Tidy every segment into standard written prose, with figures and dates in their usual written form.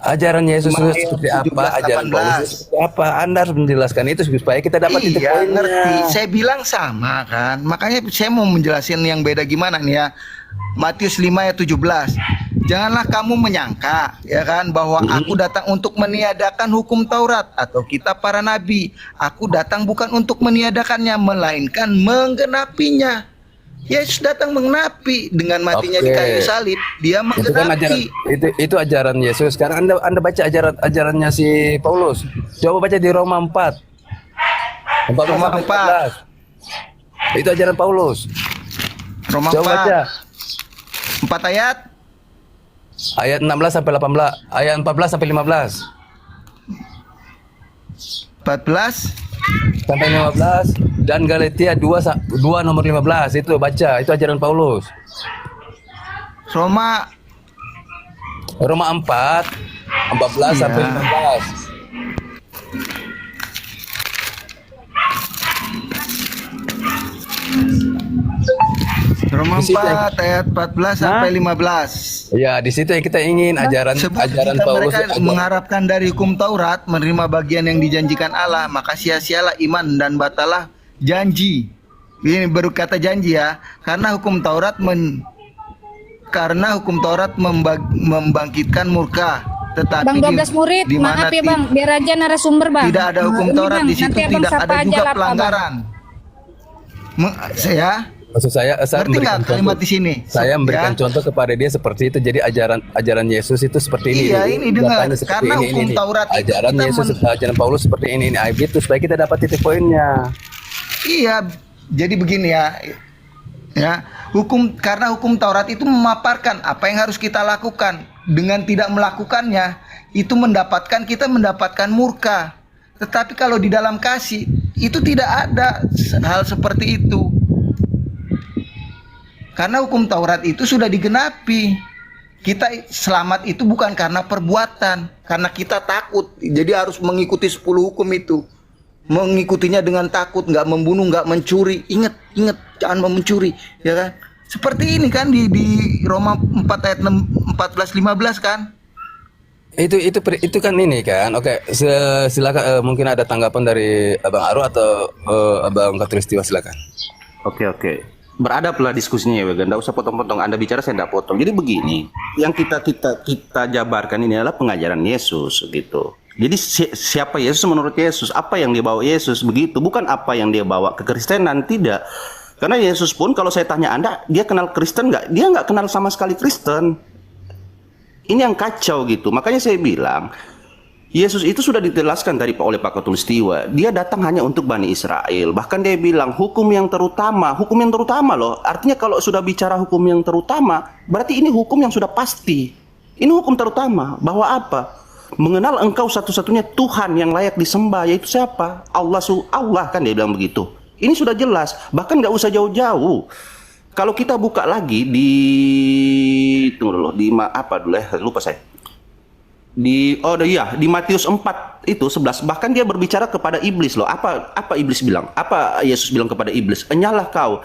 Ajaran Yesus itu 5 ayat seperti apa? 17, Ajaran Paulus itu 18. seperti apa? Anda harus menjelaskan itu supaya kita dapat titik Iya, ngerti. poinnya. Saya bilang sama kan. Makanya saya mau menjelasin yang beda gimana nih ya. Matius 5 ayat 17. Janganlah kamu menyangka ya kan bahwa aku datang untuk meniadakan hukum Taurat atau kitab para nabi. Aku datang bukan untuk meniadakannya melainkan menggenapinya. Yesus datang menggenapi dengan matinya di kayu Oke. salib. Dia Itu kan ajaran menggenapi. itu ajaran Yesus. Sekarang Anda baca ajarannya si Paulus. Coba baca di Roma 4. 14 Roma sampai 4. 14. Itu ajaran Paulus. Roma Coba baca 4 ayat ayat 16 sampai 18, ayat 14 sampai 15. 14. Sampai 15 dan Galatia 2 nomor 15 itu baca, itu ajaran Paulus. Roma Roma 4 14 sampai Iya. 15. Roma Di situ 4 ayat 14 sampai 15. Ya, di situ yang kita ingin ajaran Sebab ajaran jika Paulus. mereka mengharapkan dari hukum Taurat menerima bagian yang dijanjikan Allah, maka sia-sialah iman dan batalah janji. Ini baru kata janji ya, karena hukum Taurat membangkitkan murka. Tetapi Bang 12 murid, di mana maaf ya Bang, biar aja narasumber Bang. tidak ada hukum Ini, Taurat Bang, di situ, nanti Abang tidak sapa ada aja juga lah, Pak, Bang. pelanggaran. Saya Maksud saya ngerti memberikan nggak kalimat contoh. di sini? Saya memberikan Ya. contoh kepada dia seperti itu. Jadi ajaran Yesus itu seperti ini. Iya, ini dengar. Datanya seperti Karena hukum Taurat itu ajaran kita Yesus, ajaran Paulus seperti ini. Gitu supaya kita dapat titik poinnya. Iya, jadi begini ya. Ya, karena hukum Taurat itu memaparkan apa yang harus kita lakukan. Dengan tidak melakukannya, itu kita mendapatkan murka. Tetapi kalau di dalam kasih, itu tidak ada hal seperti itu. Karena hukum Taurat itu sudah digenapi. Kita selamat itu bukan karena perbuatan, karena kita takut. Jadi harus mengikuti 10 hukum itu. Mengikutinya dengan takut, nggak membunuh, nggak mencuri. Ingat, jangan mencuri, ya kan? Seperti ini kan di Roma 4 ayat 14 15 kan? Itu kan ini kan. Oke, silakan, mungkin ada tanggapan dari Abang Aru atau Abang Katulistiwa, silakan. Oke. Beradablah diskusinya ya, Bang. Nggak usah potong-potong. Anda bicara saya nggak potong. Jadi begini, yang kita jabarkan ini adalah pengajaran Yesus gitu. Jadi siapa Yesus menurut Yesus? Apa yang dia bawa Yesus begitu? Bukan apa yang dia bawa ke Kristenan, tidak. Karena Yesus pun kalau saya tanya Anda, dia kenal Kristen nggak? Dia nggak kenal sama sekali Kristen. Ini yang kacau gitu. Makanya saya bilang, Yesus itu sudah dijelaskan oleh Pak Katulistiwa. Dia datang hanya untuk Bani Israel. Bahkan dia bilang hukum yang terutama loh. Artinya kalau sudah bicara hukum yang terutama, berarti ini hukum yang sudah pasti. Ini hukum terutama. Bahwa apa? Mengenal engkau satu-satunya Tuhan yang layak disembah, yaitu siapa? Allah kan dia bilang begitu. Ini sudah jelas. Bahkan nggak usah jauh-jauh. Kalau kita buka lagi lupa saya. Di Matius 4 itu 11 bahkan dia berbicara kepada iblis loh. Apa iblis bilang? Apa Yesus bilang kepada iblis? Enyalah kau,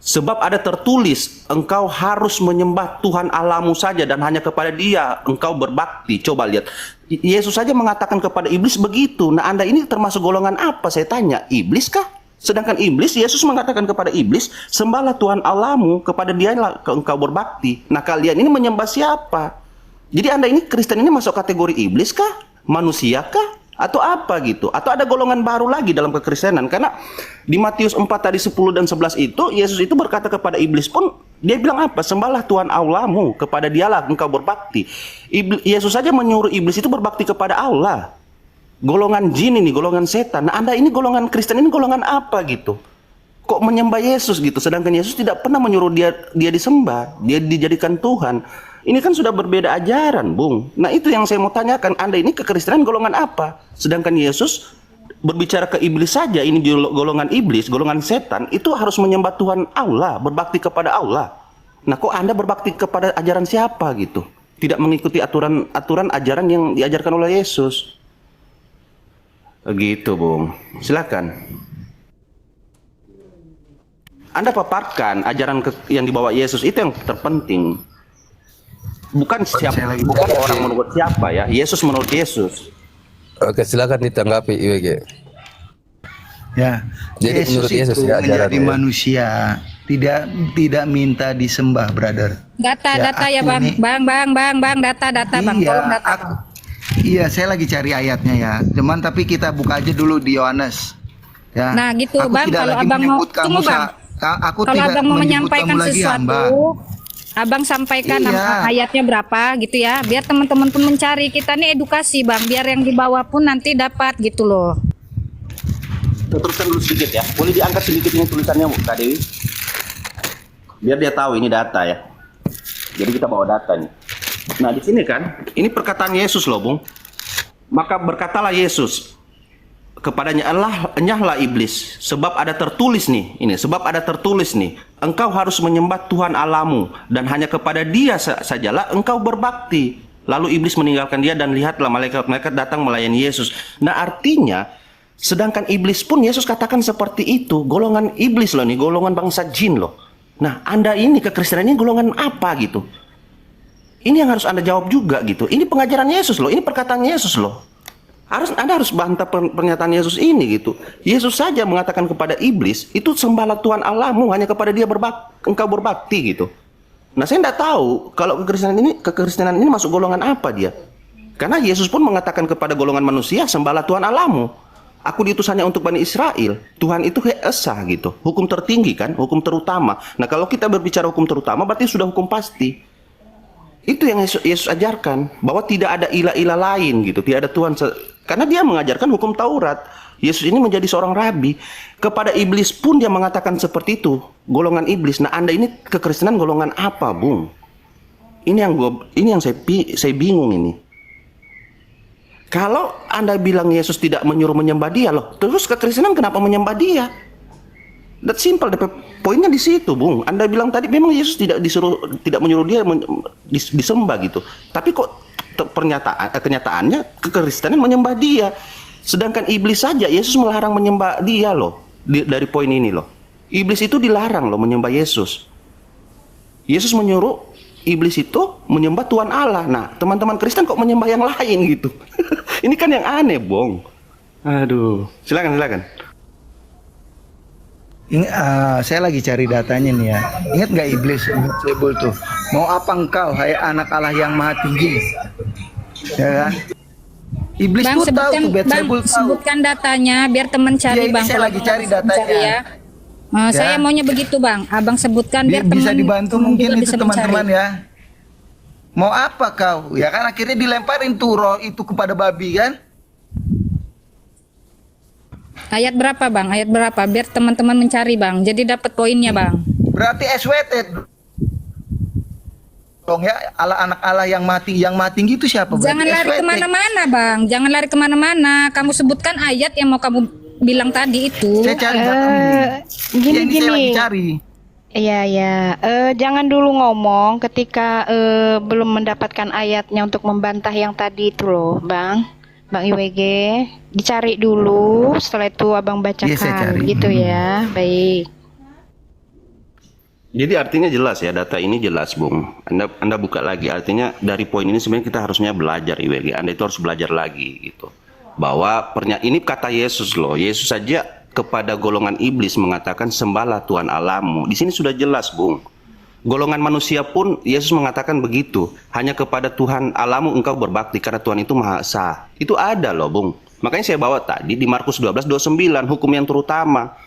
sebab ada tertulis engkau harus menyembah Tuhan Allahmu saja dan hanya kepada Dia engkau berbakti. Coba lihat, Yesus saja mengatakan kepada iblis begitu. Nah, Anda ini termasuk golongan apa? Saya tanya, iblis kah? Sedangkan iblis, Yesus mengatakan kepada iblis, sembahlah Tuhan Allahmu, kepada Dialah engkau berbakti. Nah, kalian ini menyembah siapa? Jadi Anda ini Kristen ini masuk kategori iblis kah? Manusia kah? Atau apa gitu? Atau ada golongan baru lagi dalam kekristenan? Karena di Matius 4 tadi 10 dan 11 itu, Yesus itu berkata kepada iblis pun, dia bilang apa? Sembahlah Tuhan Allahmu, kepada Dialah engkau berbakti. Yesus saja menyuruh iblis itu berbakti kepada Allah. Golongan jin ini, golongan setan. Nah, Anda ini golongan Kristen ini golongan apa gitu? Kok menyembah Yesus gitu? Sedangkan Yesus tidak pernah menyuruh dia disembah, dia dijadikan Tuhan. Ini kan sudah berbeda ajaran, Bung. Nah, itu yang saya mau tanyakan. Anda ini kekristenan golongan apa? Sedangkan Yesus berbicara ke iblis saja, ini golongan iblis, golongan setan, itu harus menyembah Tuhan Allah, berbakti kepada Allah. Nah, kok Anda berbakti kepada ajaran siapa gitu? Tidak mengikuti aturan ajaran yang diajarkan oleh Yesus. Begitu, Bung. Silakan. Anda paparkan ajaran yang dibawa Yesus itu yang terpenting. Bukan siapa, saya lagi bukan cari. orang menurut siapa ya. Yesus menurut Yesus. Oke, silakan ditanggapi IWG. Ya, Jadi menurut Yesus itu ya menjadi ajarannya ya. manusia, tidak minta disembah, brother. Data ya aku bang. nih- Bang, data bang. Iya, Tolong data. aku, iya, saya lagi cari ayatnya ya. Cuman tapi kita buka aja dulu di Yohanes. Ya. Nah, gitu, aku Bang. tidak Kalau lagi abang mau- menyebut kamu tunggu, Bang. aku Kalau tidak abang mau menyebut menyampaikan kamu lagi hamba. sesuatu, abang sampaikan Iya. ayatnya berapa gitu ya. Biar teman-teman pun mencari. Kita nih edukasi bang. Biar yang di bawah pun nanti dapat gitu loh. Kita teruskan dulu sedikit ya. Boleh diangkat sedikit ini tulisannya Kak Dewi? Biar dia tahu ini data ya. Jadi kita bawa data nih. Nah di sini kan, ini perkataan Yesus loh, Bung. Maka berkatalah Yesus kepadanya, enyahlah iblis, sebab ada tertulis nih, sebab ada tertulis nih, engkau harus menyembah Tuhan Allahmu dan hanya kepada Dia sajalah engkau berbakti. Lalu iblis meninggalkan dia dan lihatlah malaikat-malaikat datang melayani Yesus. Nah artinya, sedangkan iblis pun Yesus katakan seperti itu, golongan iblis loh nih, golongan bangsa jin loh. Nah Anda ini kekristenan ini golongan apa gitu? Ini yang harus Anda jawab juga gitu. Ini pengajaran Yesus loh, ini perkataan Yesus loh. Anda harus bantah pernyataan Yesus ini gitu. Yesus saja mengatakan kepada iblis, itu sembahlah Tuhan Allahmu, hanya kepada Dia engkau berbakti gitu. Nah saya tidak tahu kalau kekristenan ini masuk golongan apa dia. Karena Yesus pun mengatakan kepada golongan manusia, sembahlah Tuhan Allahmu. Aku diutus hanya untuk Bani Israel. Tuhan itu esa gitu. Hukum tertinggi kan, hukum terutama. Nah kalau kita berbicara hukum terutama berarti sudah hukum pasti. Itu yang Yesus ajarkan, bahwa tidak ada ilah-ilah lain gitu, tidak ada Tuhan. Karena dia mengajarkan hukum Taurat. Yesus ini menjadi seorang rabi. Kepada iblis pun dia mengatakan seperti itu, golongan iblis. Nah Anda ini kekristenan golongan apa, Bung? Ini yang saya bingung ini. Kalau Anda bilang Yesus tidak menyuruh menyembah Dia loh, terus kekristenan kenapa menyembah Dia? That simple, poinnya di situ, Bung. Anda bilang tadi memang Yesus tidak menyuruh dia disembah gitu. Tapi kok kenyataannya kekristenan menyembah Dia. Sedangkan iblis saja Yesus melarang menyembah Dia loh. Dari poin ini loh. Iblis itu dilarang loh menyembah Yesus. Yesus menyuruh iblis itu menyembah Tuhan Allah. Nah, teman-teman Kristen kok menyembah yang lain gitu. Ini kan yang aneh, Bung. Aduh, silakan. Saya lagi cari datanya nih ya. Ingat nggak iblis Sebul tuh? Mau apa engkau, hai anak Allah yang maha tinggi? Ya kan? Iblis Bang, tuh tahu tuh, Sebul tahu. sebutkan datanya biar temen cari Ya, ini bang. saya Kalau lagi teman cari bisa datanya. mencari ya. Saya maunya begitu bang. Abang sebutkan biar Bisa teman dibantu juga mungkin itu bisa teman-teman mencari. ya. Mau apa kau? Ya kan akhirnya dilemparin tuh roh itu kepada babi kan? Ayat berapa bang? Ayat berapa? Biar teman-teman mencari bang. Jadi dapat poinnya bang. Berarti SWT dong ya, anak Allah yang mati tinggi itu siapa? Berarti Jangan lari SWT. kemana-mana bang. Jangan lari kemana-mana. Kamu sebutkan ayat yang mau kamu bilang tadi itu. Saya cari datanya. Ya, ini saya lagi cari. Iya. Jangan dulu ngomong ketika belum mendapatkan ayatnya untuk membantah yang tadi itu loh, Bang IWG. Dicari dulu, setelah itu Abang Iya, saya bacakan cari. gitu ya. Baik. Jadi artinya jelas ya, data ini jelas, Bung. Anda buka lagi, artinya dari poin ini sebenarnya kita harusnya belajar IWG. Anda itu harus belajar lagi gitu. Bahwa ini kata Yesus loh. Yesus saja kepada golongan iblis mengatakan sembahlah Tuhan Allahmu. Di sini sudah jelas, Bung. Golongan manusia pun Yesus mengatakan begitu. Hanya kepada Tuhan Allahmu engkau berbakti karena Tuhan itu Maha Esa. Itu ada loh, Bung. Makanya saya bawa tadi di Markus 12:29 hukum yang terutama.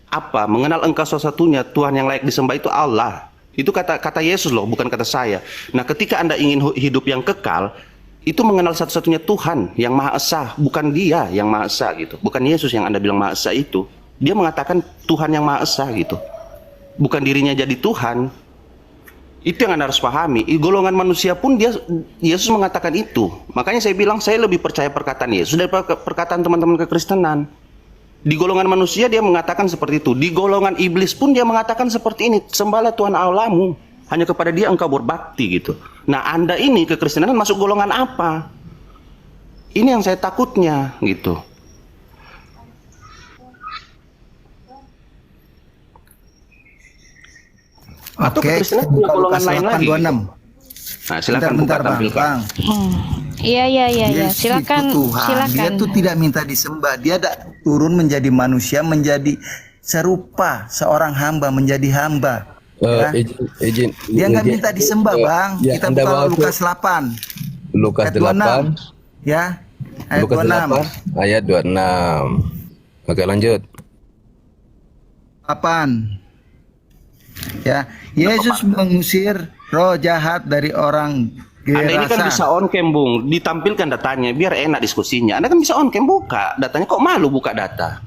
Apa? Mengenal engkau satu-satunya Tuhan yang layak disembah itu Allah. Itu kata Yesus loh, bukan kata saya. Nah, ketika Anda ingin hidup yang kekal, itu mengenal satu-satunya Tuhan yang Maha Esa, bukan Dia yang Maha Esa gitu. Bukan Yesus yang Anda bilang Maha Esa itu. Dia mengatakan Tuhan yang Maha Esa gitu. Bukan dirinya jadi Tuhan. Itu yang Anda harus pahami. Golongan manusia pun Yesus mengatakan itu. Makanya saya bilang saya lebih percaya perkataan Yesus daripada perkataan teman-teman kekristenan. Di golongan manusia dia mengatakan seperti itu. Di golongan iblis pun dia mengatakan seperti ini. Sembahlah Tuhan Allahmu. Hanya kepada Dia engkau berbakti gitu. Nah, Anda ini kekristenan masuk golongan apa? Ini yang saya takutnya gitu. Atau Oke, kekristenan punya buka golongan Lukas lain lagi. 8:26. Nah, silakan buka Bentar, Bang. tampilkan. Bang. Iya, iya, iya, iya. Yesus Silakan, itu Tuhan. Dia silakan. tuh tidak minta disembah. Dia turun menjadi manusia, menjadi serupa seorang hamba, menjadi hamba. Ya. Izin. Dia nggak minta disembah, Bang. Ya, Kita Anda buka bawa ke Lukas 8. Lukas Ayat 26. 8. Ya. Ayat Lukas 26. 8 ayat 26. Oke, lanjut. 8. Ya, Yesus mengusir roh jahat dari orang Anda ini kan Gerasa. bisa on cam, Bung. Ditampilkan datanya biar enak diskusinya. Anda kan bisa on cam buka datanya, kok malu buka data?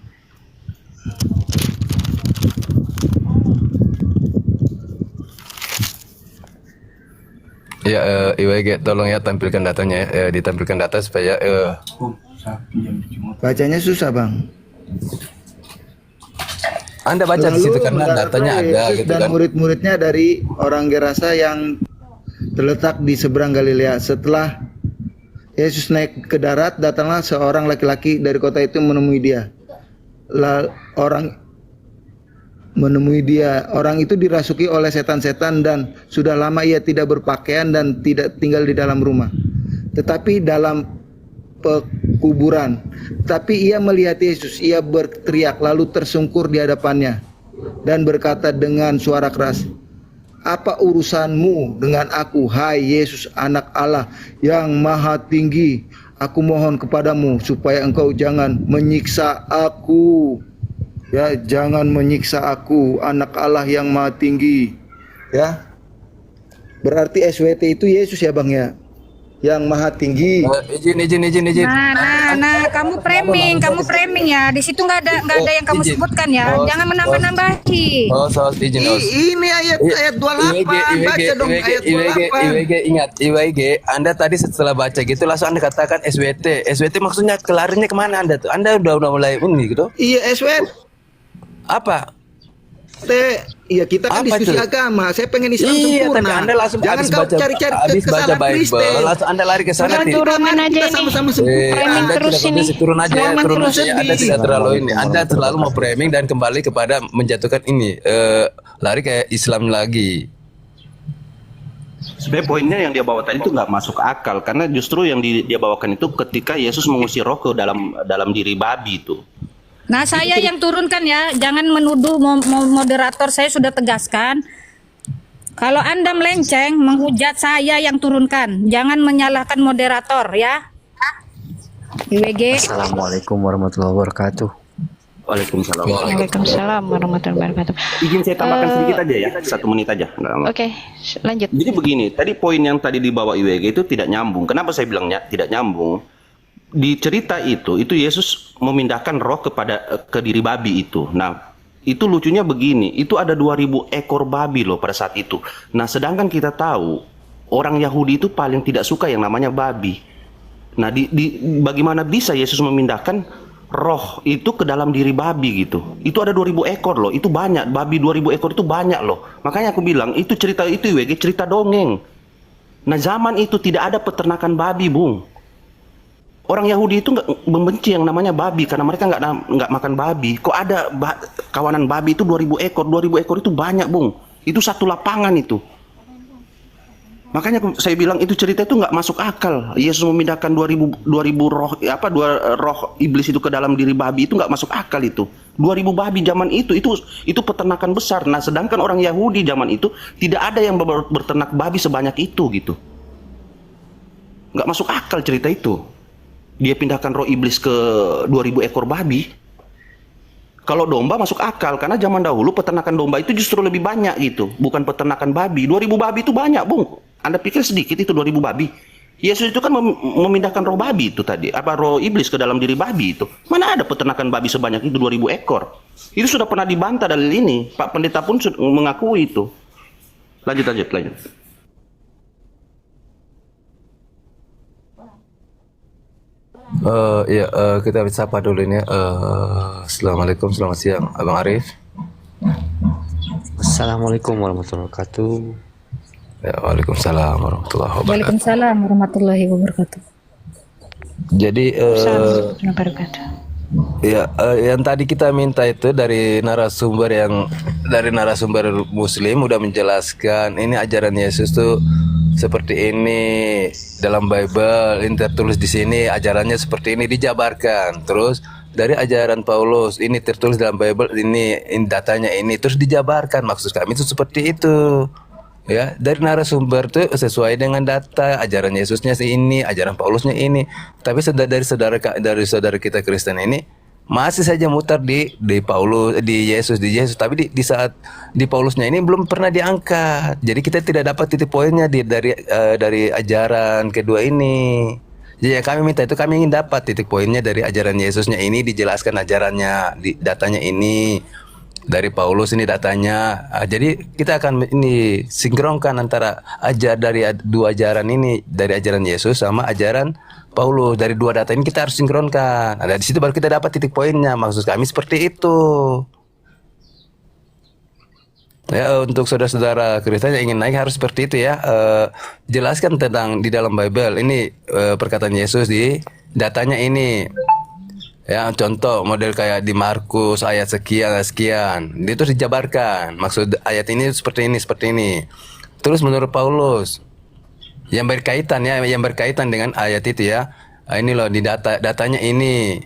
Ya, IWG tolong ya tampilkan datanya ya. Ditampilkan data supaya Bacanya susah, Bang. Anda baca di situ karena mendarat datanya roh ada Yesus gitu dan kan. murid-muridnya dari orang Gerasa yang terletak di seberang Galilea. Setelah Yesus naik ke darat, datanglah seorang laki-laki dari kota itu menemui dia. Orang itu dirasuki oleh setan-setan dan sudah lama ia tidak berpakaian dan tidak tinggal di dalam rumah, tetapi dalam pekuburan. Tapi ia melihat Yesus, ia berteriak lalu tersungkur di hadapannya dan berkata dengan suara keras, "Apa urusanmu dengan aku, hai Yesus, anak Allah yang maha tinggi? Aku mohon kepadamu supaya engkau jangan menyiksa aku." Ya, jangan menyiksa aku, anak Allah yang maha tinggi. Ya. Berarti SWT itu Yesus ya, Bang ya. Yang maha tinggi. Izin. Nah, kamu framing ya. Di situ nggak ada yang kamu izin. sebutkan ya. Jangan menambah-nambahi. Oh, soal izin. Ini ayat 28. Baca dong ayat 28. IWG ingat, IWG Anda tadi setelah baca gitu langsung Anda katakan SWT. SWT maksudnya kelarinya kemana Anda tuh? Anda udah mulai ini gitu. Iya, SWT. Apa? Iya, kita kan Apa diskusi itu? agama. Saya pengen Islam Iya, sempurna. tapi Anda langsung Jangan habis kau baca cari-cari habis baca kesalahan Bible, Kristen. langsung Anda lari ke sana. Udah, tidak. turunin aja Kita ini. sama-sama sempurna. Framing Anda terus tidak ini. kondisi, turun aja ya, Framing turun terus. aja. Anda tidak terlalu ini. Anda terlalu mau framing dan kembali kepada menjatuhkan ini, lari kayak Islam lagi. Sebenarnya poinnya yang dia bawa tadi itu nggak masuk akal karena justru yang dia bawakan itu ketika Yesus mengusir roh ke dalam diri babi itu. Nah, saya yang turunkan ya, jangan menuduh moderator. Saya sudah tegaskan. Kalau Anda melenceng, menghujat saya yang turunkan. Jangan menyalahkan moderator ya. IWG. Assalamualaikum warahmatullahi wabarakatuh. Waalaikumsalam. Waalaikumsalam warahmatullahi wabarakatuh. Izin saya tambahkan sedikit aja ya, 1 menit aja. Nggak lama. Oke, lanjut. Jadi begini, tadi poin yang tadi dibawa IWG itu tidak nyambung. Kenapa saya bilangnya tidak nyambung? Di cerita itu Yesus memindahkan roh ke diri babi itu. Nah, itu lucunya begini, itu ada 2000 ekor babi loh pada saat itu. Nah, sedangkan kita tahu orang Yahudi itu paling tidak suka yang namanya babi. Nah, bagaimana bisa Yesus memindahkan roh itu ke dalam diri babi gitu? Itu ada 2000 ekor loh, itu banyak. Babi 2000 ekor itu banyak loh. Makanya aku bilang, itu cerita itu WG, cerita dongeng. Nah, zaman itu tidak ada peternakan babi, Bung. Orang Yahudi itu nggak membenci yang namanya babi karena mereka nggak makan babi. Kok ada kawanan babi itu 2000 ekor? 2000 ekor itu banyak, Bung. Itu satu lapangan itu. Makanya saya bilang itu cerita itu nggak masuk akal. Yesus memindahkan 2000 roh iblis itu ke dalam diri babi itu nggak masuk akal itu. 2000 babi zaman itu peternakan besar. Nah, sedangkan orang Yahudi zaman itu tidak ada yang berternak babi sebanyak itu gitu. Nggak masuk akal cerita itu. Dia pindahkan roh iblis ke 2000 ekor babi. Kalau domba masuk akal karena zaman dahulu peternakan domba itu justru lebih banyak gitu, bukan peternakan babi. 2000 babi itu banyak, Bung. Anda pikir sedikit itu 2000 babi? Yesus itu kan memindahkan roh babi itu tadi, roh iblis ke dalam diri babi itu. Mana ada peternakan babi sebanyak itu 2000 ekor? Itu sudah pernah dibantah dalil ini. Pak Pendeta pun mengakui itu. Lanjut. Kita sapa dulu ini. Assalamualaikum, selamat siang, Abang Arif. Assalamualaikum warahmatullahi wabarakatuh. Ya, Waalaikumsalam warahmatullahi wabarakatuh. Waalaikumsalam warahmatullahi wabarakatuh. Jadi, Assalamualaikum wabarakatuh. yang tadi kita minta itu dari narasumber Muslim udah menjelaskan ini ajaran Yesus tuh seperti ini dalam Bible, ini tertulis di sini ajarannya seperti ini, dijabarkan. Terus dari ajaran Paulus ini tertulis dalam Bible ini datanya ini, terus dijabarkan. Maksud kami itu seperti itu. Ya, dari narasumber itu sesuai dengan data ajaran Yesusnya ini, ajaran Paulusnya ini. Tapi dari saudara kita Kristen ini masih saja mutar di Paulus, di Yesus, tapi di saat di Paulusnya ini belum pernah diangkat. Jadi kita tidak dapat titik poinnya dari ajaran kedua ini. Jadi yang kami minta itu, kami ingin dapat titik poinnya dari ajaran Yesusnya ini, dijelaskan ajarannya, datanya ini. Dari Paulus ini datanya. Jadi kita akan ini sinkronkan antara dari dua ajaran ini, dari ajaran Yesus sama ajaran Paulus. Dari dua data ini kita harus sinkronkan. Ada di situ baru kita dapat titik poinnya. Maksud kami seperti itu. Ya, untuk saudara-saudara Kristen yang ingin naik harus seperti itu ya. Jelaskan tentang di dalam Bible ini perkataan Yesus di datanya ini. Ya, contoh model kayak di Markus ayat sekian, itu dijabarkan. Maksud ayat ini seperti ini. Terus menurut Paulus yang berkaitan dengan ayat itu ya. Ini loh di datanya ini,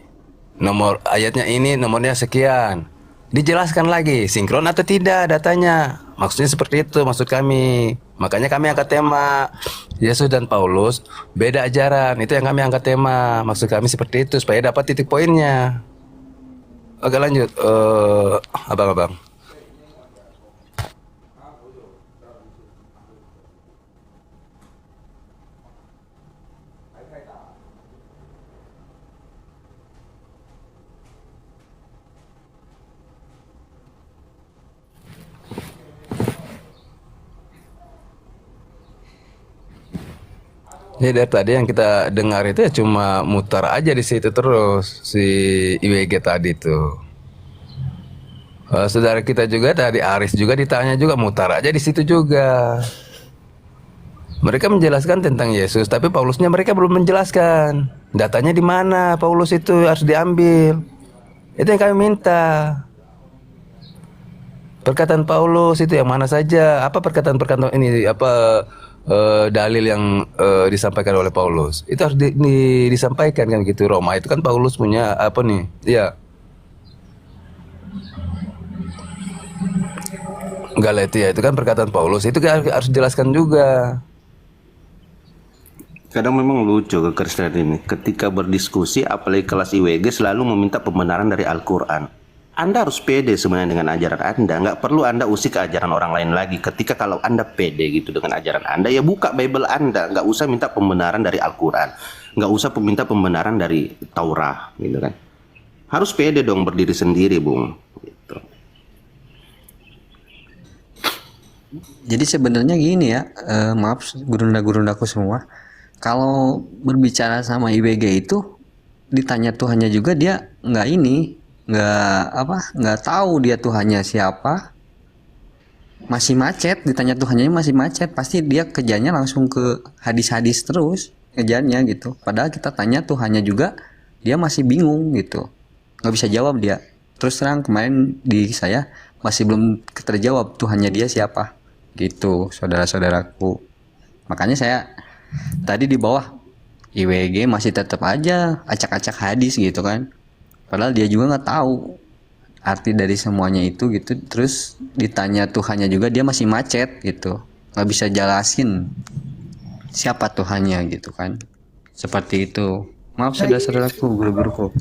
nomor ayatnya ini, nomornya sekian. Dijelaskan lagi sinkron atau tidak datanya. Maksudnya seperti itu maksud kami. Makanya kami angkat tema Yesus dan Paulus beda ajaran. Itu yang kami angkat tema. Maksud kami seperti itu supaya dapat titik poinnya. Oke, lanjut abang-abang. Jadi dari tadi yang kita dengar itu ya cuma mutar aja di situ terus si IWG tadi tuh. Saudara kita juga tadi Aris juga ditanya juga mutar aja di situ juga. Mereka menjelaskan tentang Yesus, tapi Paulusnya mereka belum menjelaskan. Datanya di mana Paulus itu harus diambil. Itu yang kami minta. Perkataan Paulus itu yang mana saja? Apa perkataan ini? Apa dalil yang disampaikan oleh Paulus itu harus disampaikan kan gitu. Roma itu kan Paulus punya apa nih ya, Galatia itu kan perkataan Paulus, itu kan harus dijelaskan juga. Kadang memang lucu kekristenan ini, ketika berdiskusi apalagi kelas IWG selalu meminta pembenaran dari Al-Quran. Anda harus pede sebenarnya dengan ajaran Anda. Nggak perlu Anda usik ajaran orang lain lagi. Ketika kalau Anda pede gitu dengan ajaran Anda, ya buka Bible Anda. Nggak usah minta pembenaran dari Al-Quran. Nggak usah minta pembenaran dari Taurat, gitu kan. Harus pede dong berdiri sendiri, Bung. Gitu. Jadi sebenarnya gini ya, maaf gurunda-gurundaku semua. Kalau berbicara sama IWG itu ditanya Tuhannya juga dia nggak tahu dia Tuhannya siapa, masih macet. Ditanya Tuhannya masih macet, pasti dia kerjanya langsung ke hadis-hadis terus kerjanya gitu. Padahal kita tanya Tuhannya juga dia masih bingung gitu, nggak bisa jawab dia. Terus terang kemarin di saya masih belum terjawab Tuhannya dia siapa gitu, saudara-saudaraku. Makanya saya tadi di bawah IWG masih tetap aja acak-acak hadis gitu kan. Padahal dia juga nggak tahu arti dari semuanya itu gitu. Terus ditanya Tuhannya juga dia masih macet gitu, nggak bisa jelasin siapa Tuhannya gitu kan. Seperti itu. Maaf saudara-saudaraku, guru-guruku.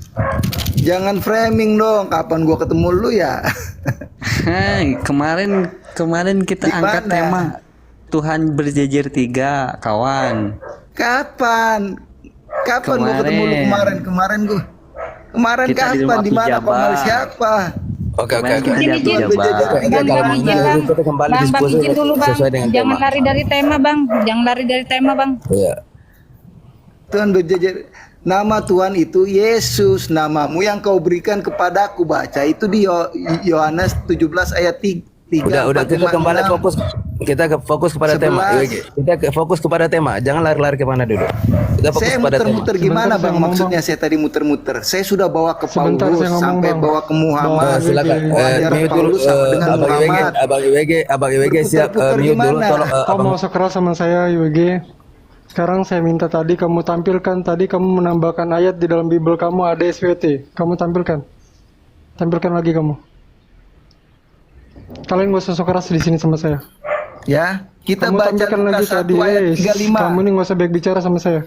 Jangan framing dong. Kapan gua ketemu lu ya? Hai, kemarin kita angkat tema Tuhan berjejer 3, kawan. Kapan gua ketemu lu kemarin gua? Kemarin Kita di kapan? rumah Di mana? Pijabang. Panggil siapa? Oke. Bang izin bang. Kita kembali Bang diskusi izin dulu bang. sesuai dengan Jangan tema. lari dari tema bang. Jangan lari dari tema bang. Iya. Tuhan berjejer. Nama Tuhan itu Yesus. Namamu yang kau berikan kepadaku. Baca itu di Yohanes 17 ayat 3. Udah kita kembali fokus fokus kepada tema. 11. IWG. Fokus kepada tema. Jangan lari-lari kemana dulu. Kita fokus Saya kepada tema. muter-muter gimana Sebentar, Bang? saya ngomong, Maksudnya saya tadi muter-muter. Saya sudah bawa ke Sebentar, Paulus saya ngomong, sampai Bang. bawa ke Muhammad. Silakan. Bawa ajaran Mute dulu. Paulus sama dengan Abang IWG, Muhammad. Abang IWG siap. Berputar-putar Mute dulu. gimana? Tolong. Kau Abang. mau sekeras sama saya, IWG? Sekarang saya minta tadi kamu tampilkan, tadi kamu menambahkan ayat di dalam Bible kamu ada SWT. Kamu tampilkan. Tampilkan lagi kamu. Kalian gak usah sok keras di sini sama saya. Ya, kita Kamu baca tampilkan Lukas lagi 1 tadi. ayat Kamu 35. ini gak usah baik bicara sama saya.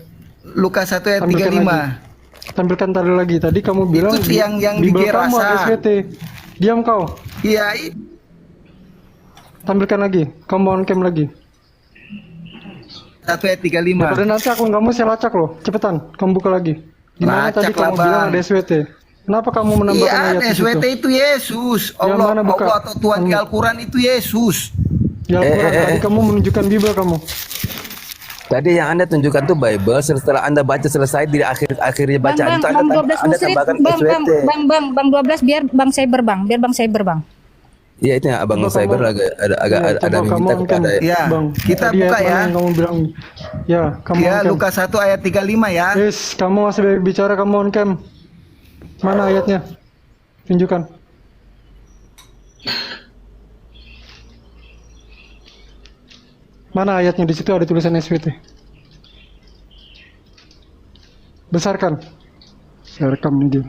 Lukas 1 ayat Tampilkan 35. lagi. Tampilkan tadi lagi. Tadi kamu bilang Itu yang di Bible kamu ada Gerasa. SWT. Diam kau. Iya, Tampilkan lagi. Kamu on cam lagi. 1 ayat 35. Daripada nanti akun kamu saya lacak loh. Cepetan, kamu buka lagi. Di mana Lacak tadi lah, kamu bilang Bang. ada SWT? Kenapa kamu menambahkan Iya, ayat di situ? SWT itu Yesus. Yang Allah, mana buka? Allah atau Tuhan di Al-Quran itu Yesus. Ya Al-Quran, tadi kamu menunjukkan Bible kamu. Tadi yang Anda tunjukkan tuh Bible. Setelah Anda baca selesai di akhirnya Bang, bacaan itu bang 12 Anda musrik, tambahkan bang, SWT. bang 12 biar bang cyber bang. Iya itu yang Abang Coba Cyber kamu- agak ada Ya, ada coba kamu minta on cam. kepada Ya, Bang, kita tadi buka ayat mana ya. yang kamu bilang. Ya, kamu Ya, on cam. Lukas 1 ayat 35 ya. Yes, kamu masih baik bicara, kamu on cam. Mana ayatnya? Tunjukkan. Mana ayatnya? Di situ ada tulisan SWT. Besarkan. Saya rekam ini dia.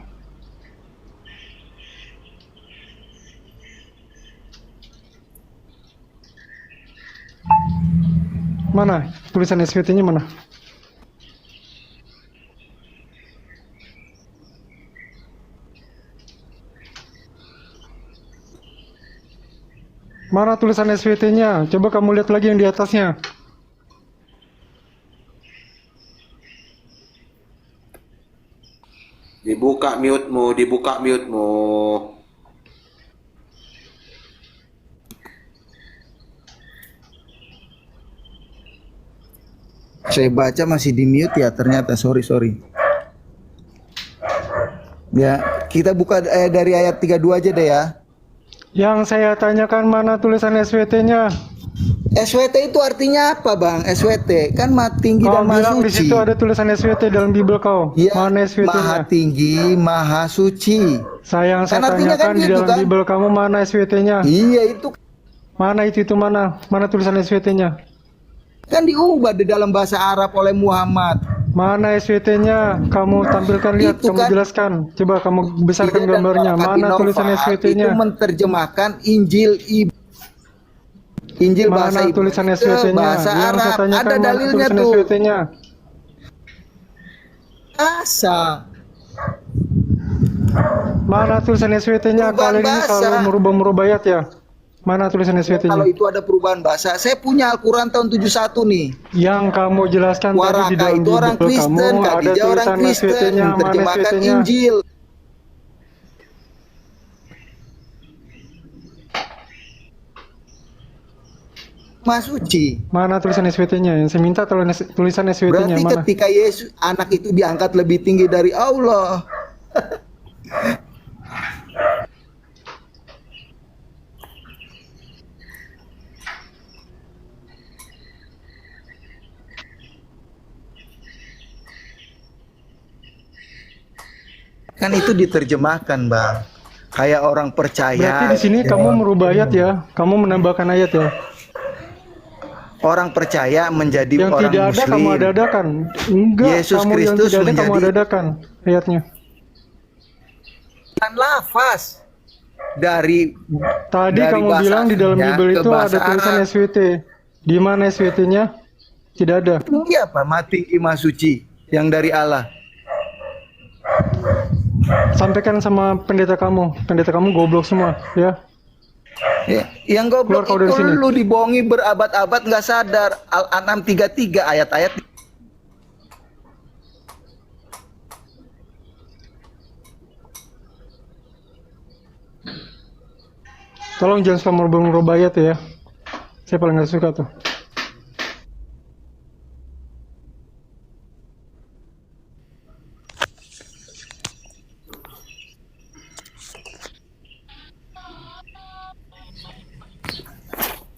Mana? Tulisan SWT-nya mana? Mana tulisan SWT-nya? Coba kamu lihat lagi yang di atasnya. Dibuka mute-mu. Saya baca masih di mute ya ternyata. Sorry. Ya, kita buka dari ayat 32 aja deh ya. Yang saya tanyakan mana tulisan SWT-nya? SWT itu artinya apa, Bang? SWT kan maha tinggi Kau dan maha bilang di suci. situ ada tulisan SWT dalam Bible kau. Ya, Mana maha SWT-nya? tinggi, maha suci. Saya Kan artinya tanyakan kan di gitu, dalam kan? Bible kamu mana SWT-nya? Iya, itu Mana itu mana? Mana tulisan SWT-nya? kan diubah di dalam bahasa Arab oleh Muhammad. Mana SWT-nya? Kamu tampilkan, lihat, Itu kamu kan- jelaskan. Coba kamu besarkan Iya, dan gambarnya. Pak Mana Kadinova tulisan itu SWT-nya? menerjemahkan Injil bahasa Mana Ibrani tulisan ke SWT-nya? bahasa Yang saya Arab. tanyakan Ada mana dalilnya tulisan tuh. SWT-nya? Bahasa. Mana tulisan SWT-nya? Perubahan Kalian ini bahasa. kalau merubah ayat ya? Mana tulisan Kalau SWT-nya? itu ada perubahan bahasa, saya punya Al-Quran tahun 71 nih. Yang kamu jelaskan tadi di Waraka dalam itu orang Bible Kristen, kamu ada Khadijah orang tulisan Kristen, SWT-nya. Mana menerjemahkan SWT-nya? Injil. Mas suci. Mana tulisan SWT-nya? Yang saya minta tulisan SWT-nya Berarti mana? ketika Yesus anak itu diangkat lebih tinggi dari Allah. Kan itu diterjemahkan, Bang. Kayak orang percaya. Berarti di sini kamu merubah ayat ya? Kamu menambahkan ayat ya? Orang percaya menjadi Yang orang tidak ada muslim. kamu ada-adakan. Enggak, Yesus kamu yang Kristus tidak ada kamu menjadi- ada-adakan ayatnya. Dan lafaz dari Tadi dari kamu bahasa bilang di dalam aslinya Bible ke itu bahasa ada tulisan Arab. SWT. Di mana SWT-nya? Tidak ada. Iya Pak, mati imah suci yang dari Allah. Sampaikan sama pendeta kamu. Pendeta kamu goblok semua, ya. Ya, yang goblok Keluar kau dari itu sini. lu dibohongi berabad-abad nggak sadar. Al-An'am 33 ayat-ayat. Tolong jangan suka merubah ayat ya. Saya paling nggak suka tuh.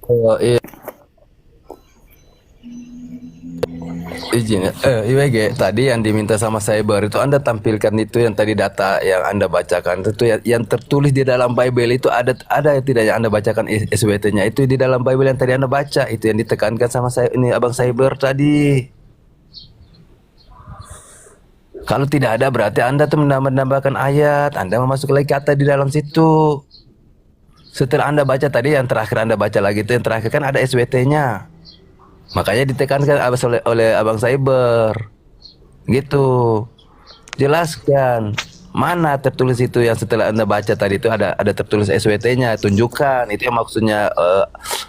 Oh, iya. Izin, IWG tadi yang diminta sama cyber itu Anda tampilkan itu yang tadi data yang Anda bacakan itu yang tertulis di dalam Bible itu ada tidak yang Anda bacakan SWT-nya itu di dalam Bible yang tadi Anda baca itu yang ditekankan sama saya ini Abang Cyber tadi. Kalau tidak ada berarti Anda tuh menambahkan ayat, Anda memasuk lagi kata di dalam situ. Setelah Anda baca tadi yang terakhir Anda baca lagi itu yang terakhir kan ada SWT-nya. Makanya ditekankan oleh Abang Cyber. Gitu. Jelaskan mana tertulis itu yang setelah Anda baca tadi itu ada tertulis SWT-nya, tunjukkan. Itu yang maksudnya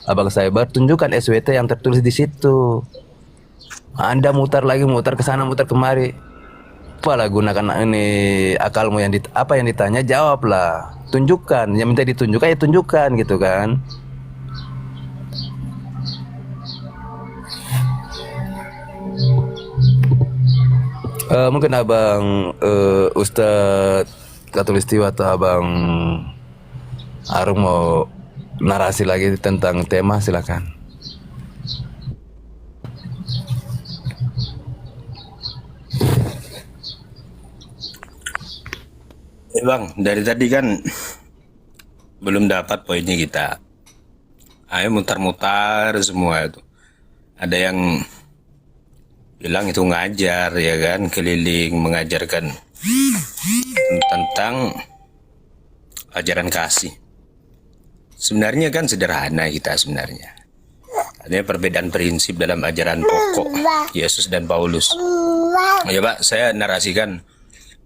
Abang Cyber, tunjukkan SWT yang tertulis di situ. Anda mutar lagi, mutar ke sana, mutar kemari. Apalah gunakan ini akalmu yang apa yang ditanya jawablah. Tunjukkan, yang minta ditunjukkan ya tunjukkan gitu kan. Mungkin Abang Ustadz Katulistiwa atau Abang Arum mau narasi lagi tentang tema, silakan. Bang, dari tadi kan belum dapat poinnya kita. Ayo mutar-mutar semua itu. Ada yang bilang itu ngajar ya kan, keliling mengajarkan tentang ajaran kasih. Sebenarnya kan sederhana kita sebenarnya. Adanya perbedaan prinsip dalam ajaran pokok Yesus dan Paulus. Ya Pak, saya narasikan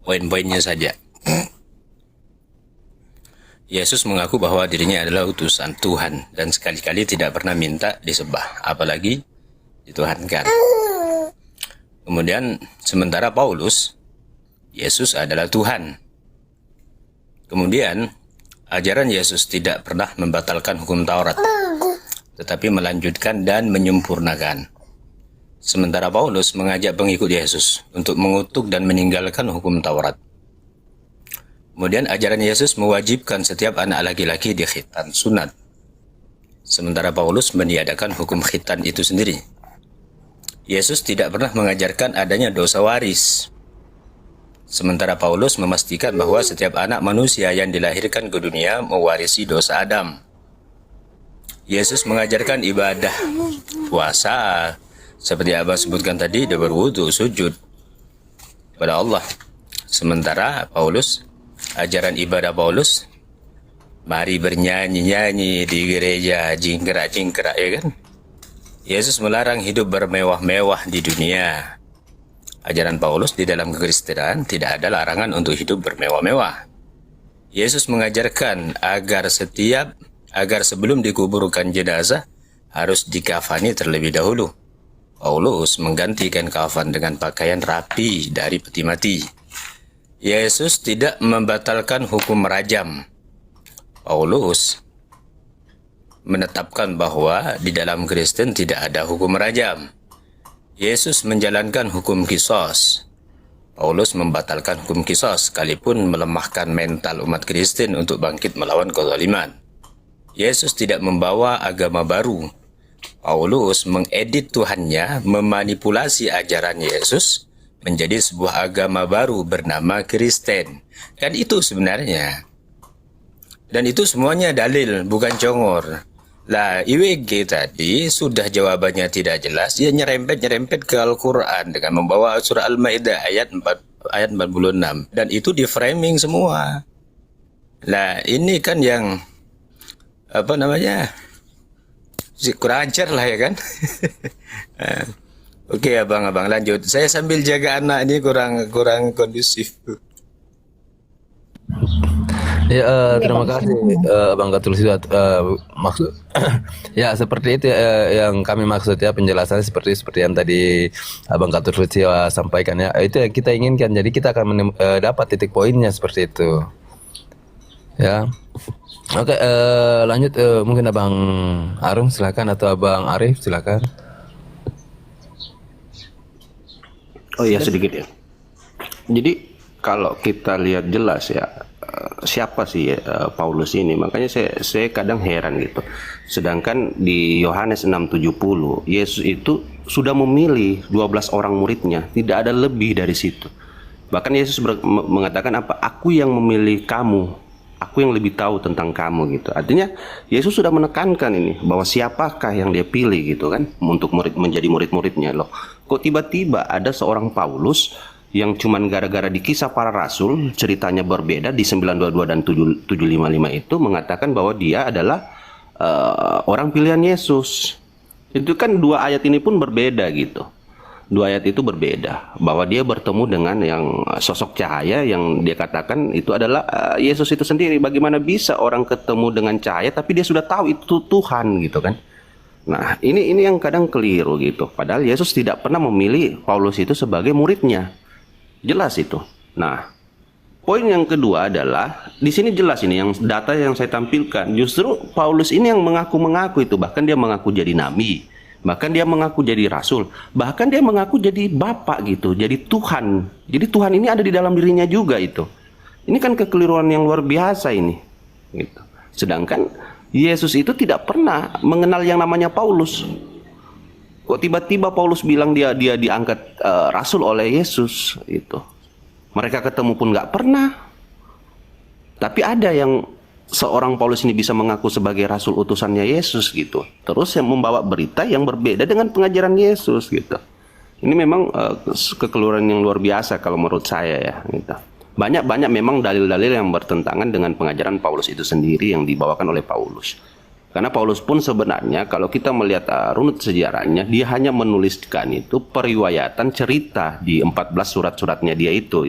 poin-poinnya saja. Yesus mengaku bahwa dirinya adalah utusan Tuhan dan sekali-kali tidak pernah minta disembah, apalagi dituhankan. Kemudian sementara Paulus, Yesus adalah Tuhan. Kemudian ajaran Yesus tidak pernah membatalkan hukum Taurat, tetapi melanjutkan dan menyempurnakan. Sementara Paulus mengajak pengikut Yesus untuk mengutuk dan meninggalkan hukum Taurat. Kemudian ajaran Yesus mewajibkan setiap anak laki-laki dikhitan sunat. Sementara Paulus meniadakan hukum khitan itu sendiri. Yesus tidak pernah mengajarkan adanya dosa waris. Sementara Paulus memastikan bahwa setiap anak manusia yang dilahirkan ke dunia mewarisi dosa Adam. Yesus mengajarkan ibadah, puasa, seperti Abah sebutkan tadi, dia berwudu, sujud pada Allah. Sementara Paulus, ajaran ibadah Paulus, mari bernyanyi-nyanyi di gereja, jingkrak-jingkrak, ya kan? Yesus melarang hidup bermewah-mewah di dunia. Ajaran Paulus di dalam kekristenan tidak ada larangan untuk hidup bermewah-mewah. Yesus mengajarkan agar sebelum dikuburkan jenazah harus dikafani terlebih dahulu. Paulus menggantikan kafan dengan pakaian rapi dari peti mati. Yesus tidak membatalkan hukum rajam. Paulus menetapkan bahwa di dalam Kristen tidak ada hukum rajam. Yesus menjalankan hukum kisos. Paulus membatalkan hukum kisos sekalipun melemahkan mental umat Kristen untuk bangkit melawan kezaliman. Yesus tidak membawa agama baru. Paulus mengedit Tuhannya, memanipulasi ajaran Yesus menjadi sebuah agama baru bernama Kristen. Kan itu sebenarnya. Dan itu semuanya dalil, bukan congor. Lah, IWG tadi sudah jawabannya tidak jelas, dia nyerempet-nyerempet ke Al-Quran dengan membawa surah Al-Ma'idah ayat 46. Dan itu di framing semua. Lah, ini kan yang kurang ajar lah ya kan. Oke abang lanjut. Saya sambil jaga anak ini kurang kondusif. Ya, terima kasih Abang Katulistiwa. Maksud ya seperti itu yang kami maksud ya, penjelasannya seperti yang tadi Abang Katulistiwa sampaikan ya. Itu yang kita inginkan. Jadi kita akan dapat titik poinnya seperti itu. Ya. Oke, lanjut mungkin Abang Arum silakan atau Abang Arif silakan. Oh iya sedikit ya. Jadi kalau kita lihat jelas ya, siapa sih Paulus ini? Makanya saya kadang heran gitu. Sedangkan di Yohanes 6:70 Yesus itu sudah memilih 12 orang muridnya, tidak ada lebih dari situ. Bahkan Yesus mengatakan apa? Aku yang memilih kamu, aku yang lebih tahu tentang kamu gitu. Artinya Yesus sudah menekankan ini bahwa siapakah yang dia pilih gitu kan untuk menjadi murid-muridnya loh. Kok tiba-tiba ada seorang Paulus yang cuman gara-gara di Kisah Para Rasul ceritanya berbeda di 922 dan 755 itu mengatakan bahwa dia adalah orang pilihan Yesus. Itu kan dua ayat ini pun berbeda gitu. Dua ayat itu berbeda, bahwa dia bertemu dengan yang sosok cahaya yang dia katakan itu adalah Yesus itu sendiri. Bagaimana bisa orang ketemu dengan cahaya tapi dia sudah tahu itu Tuhan gitu kan. Nah ini yang kadang keliru gitu. Padahal Yesus tidak pernah memilih Paulus itu sebagai muridnya. Jelas itu. Nah poin yang kedua adalah di sini jelas ini yang data yang saya tampilkan. Justru Paulus ini yang mengaku-mengaku itu, bahkan dia mengaku jadi nabi. Bahkan dia mengaku jadi rasul, bahkan dia mengaku jadi bapak gitu, jadi Tuhan. Jadi Tuhan ini ada di dalam dirinya juga itu. Ini kan kekeliruan yang luar biasa ini. Gitu. Sedangkan Yesus itu tidak pernah mengenal yang namanya Paulus. Kok tiba-tiba Paulus bilang dia diangkat rasul oleh Yesus itu. Mereka ketemu pun nggak pernah. Tapi ada yang seorang Paulus ini bisa mengaku sebagai rasul utusannya Yesus gitu. Terus yang membawa berita yang berbeda dengan pengajaran Yesus gitu. Ini memang kekeliruan yang luar biasa kalau menurut saya ya gitu. Banyak memang dalil-dalil yang bertentangan dengan pengajaran Paulus itu sendiri yang dibawakan oleh Paulus. Karena Paulus pun sebenarnya kalau kita melihat runut sejarahnya, dia hanya menuliskan itu periwayatan cerita di 14 surat-suratnya dia itu.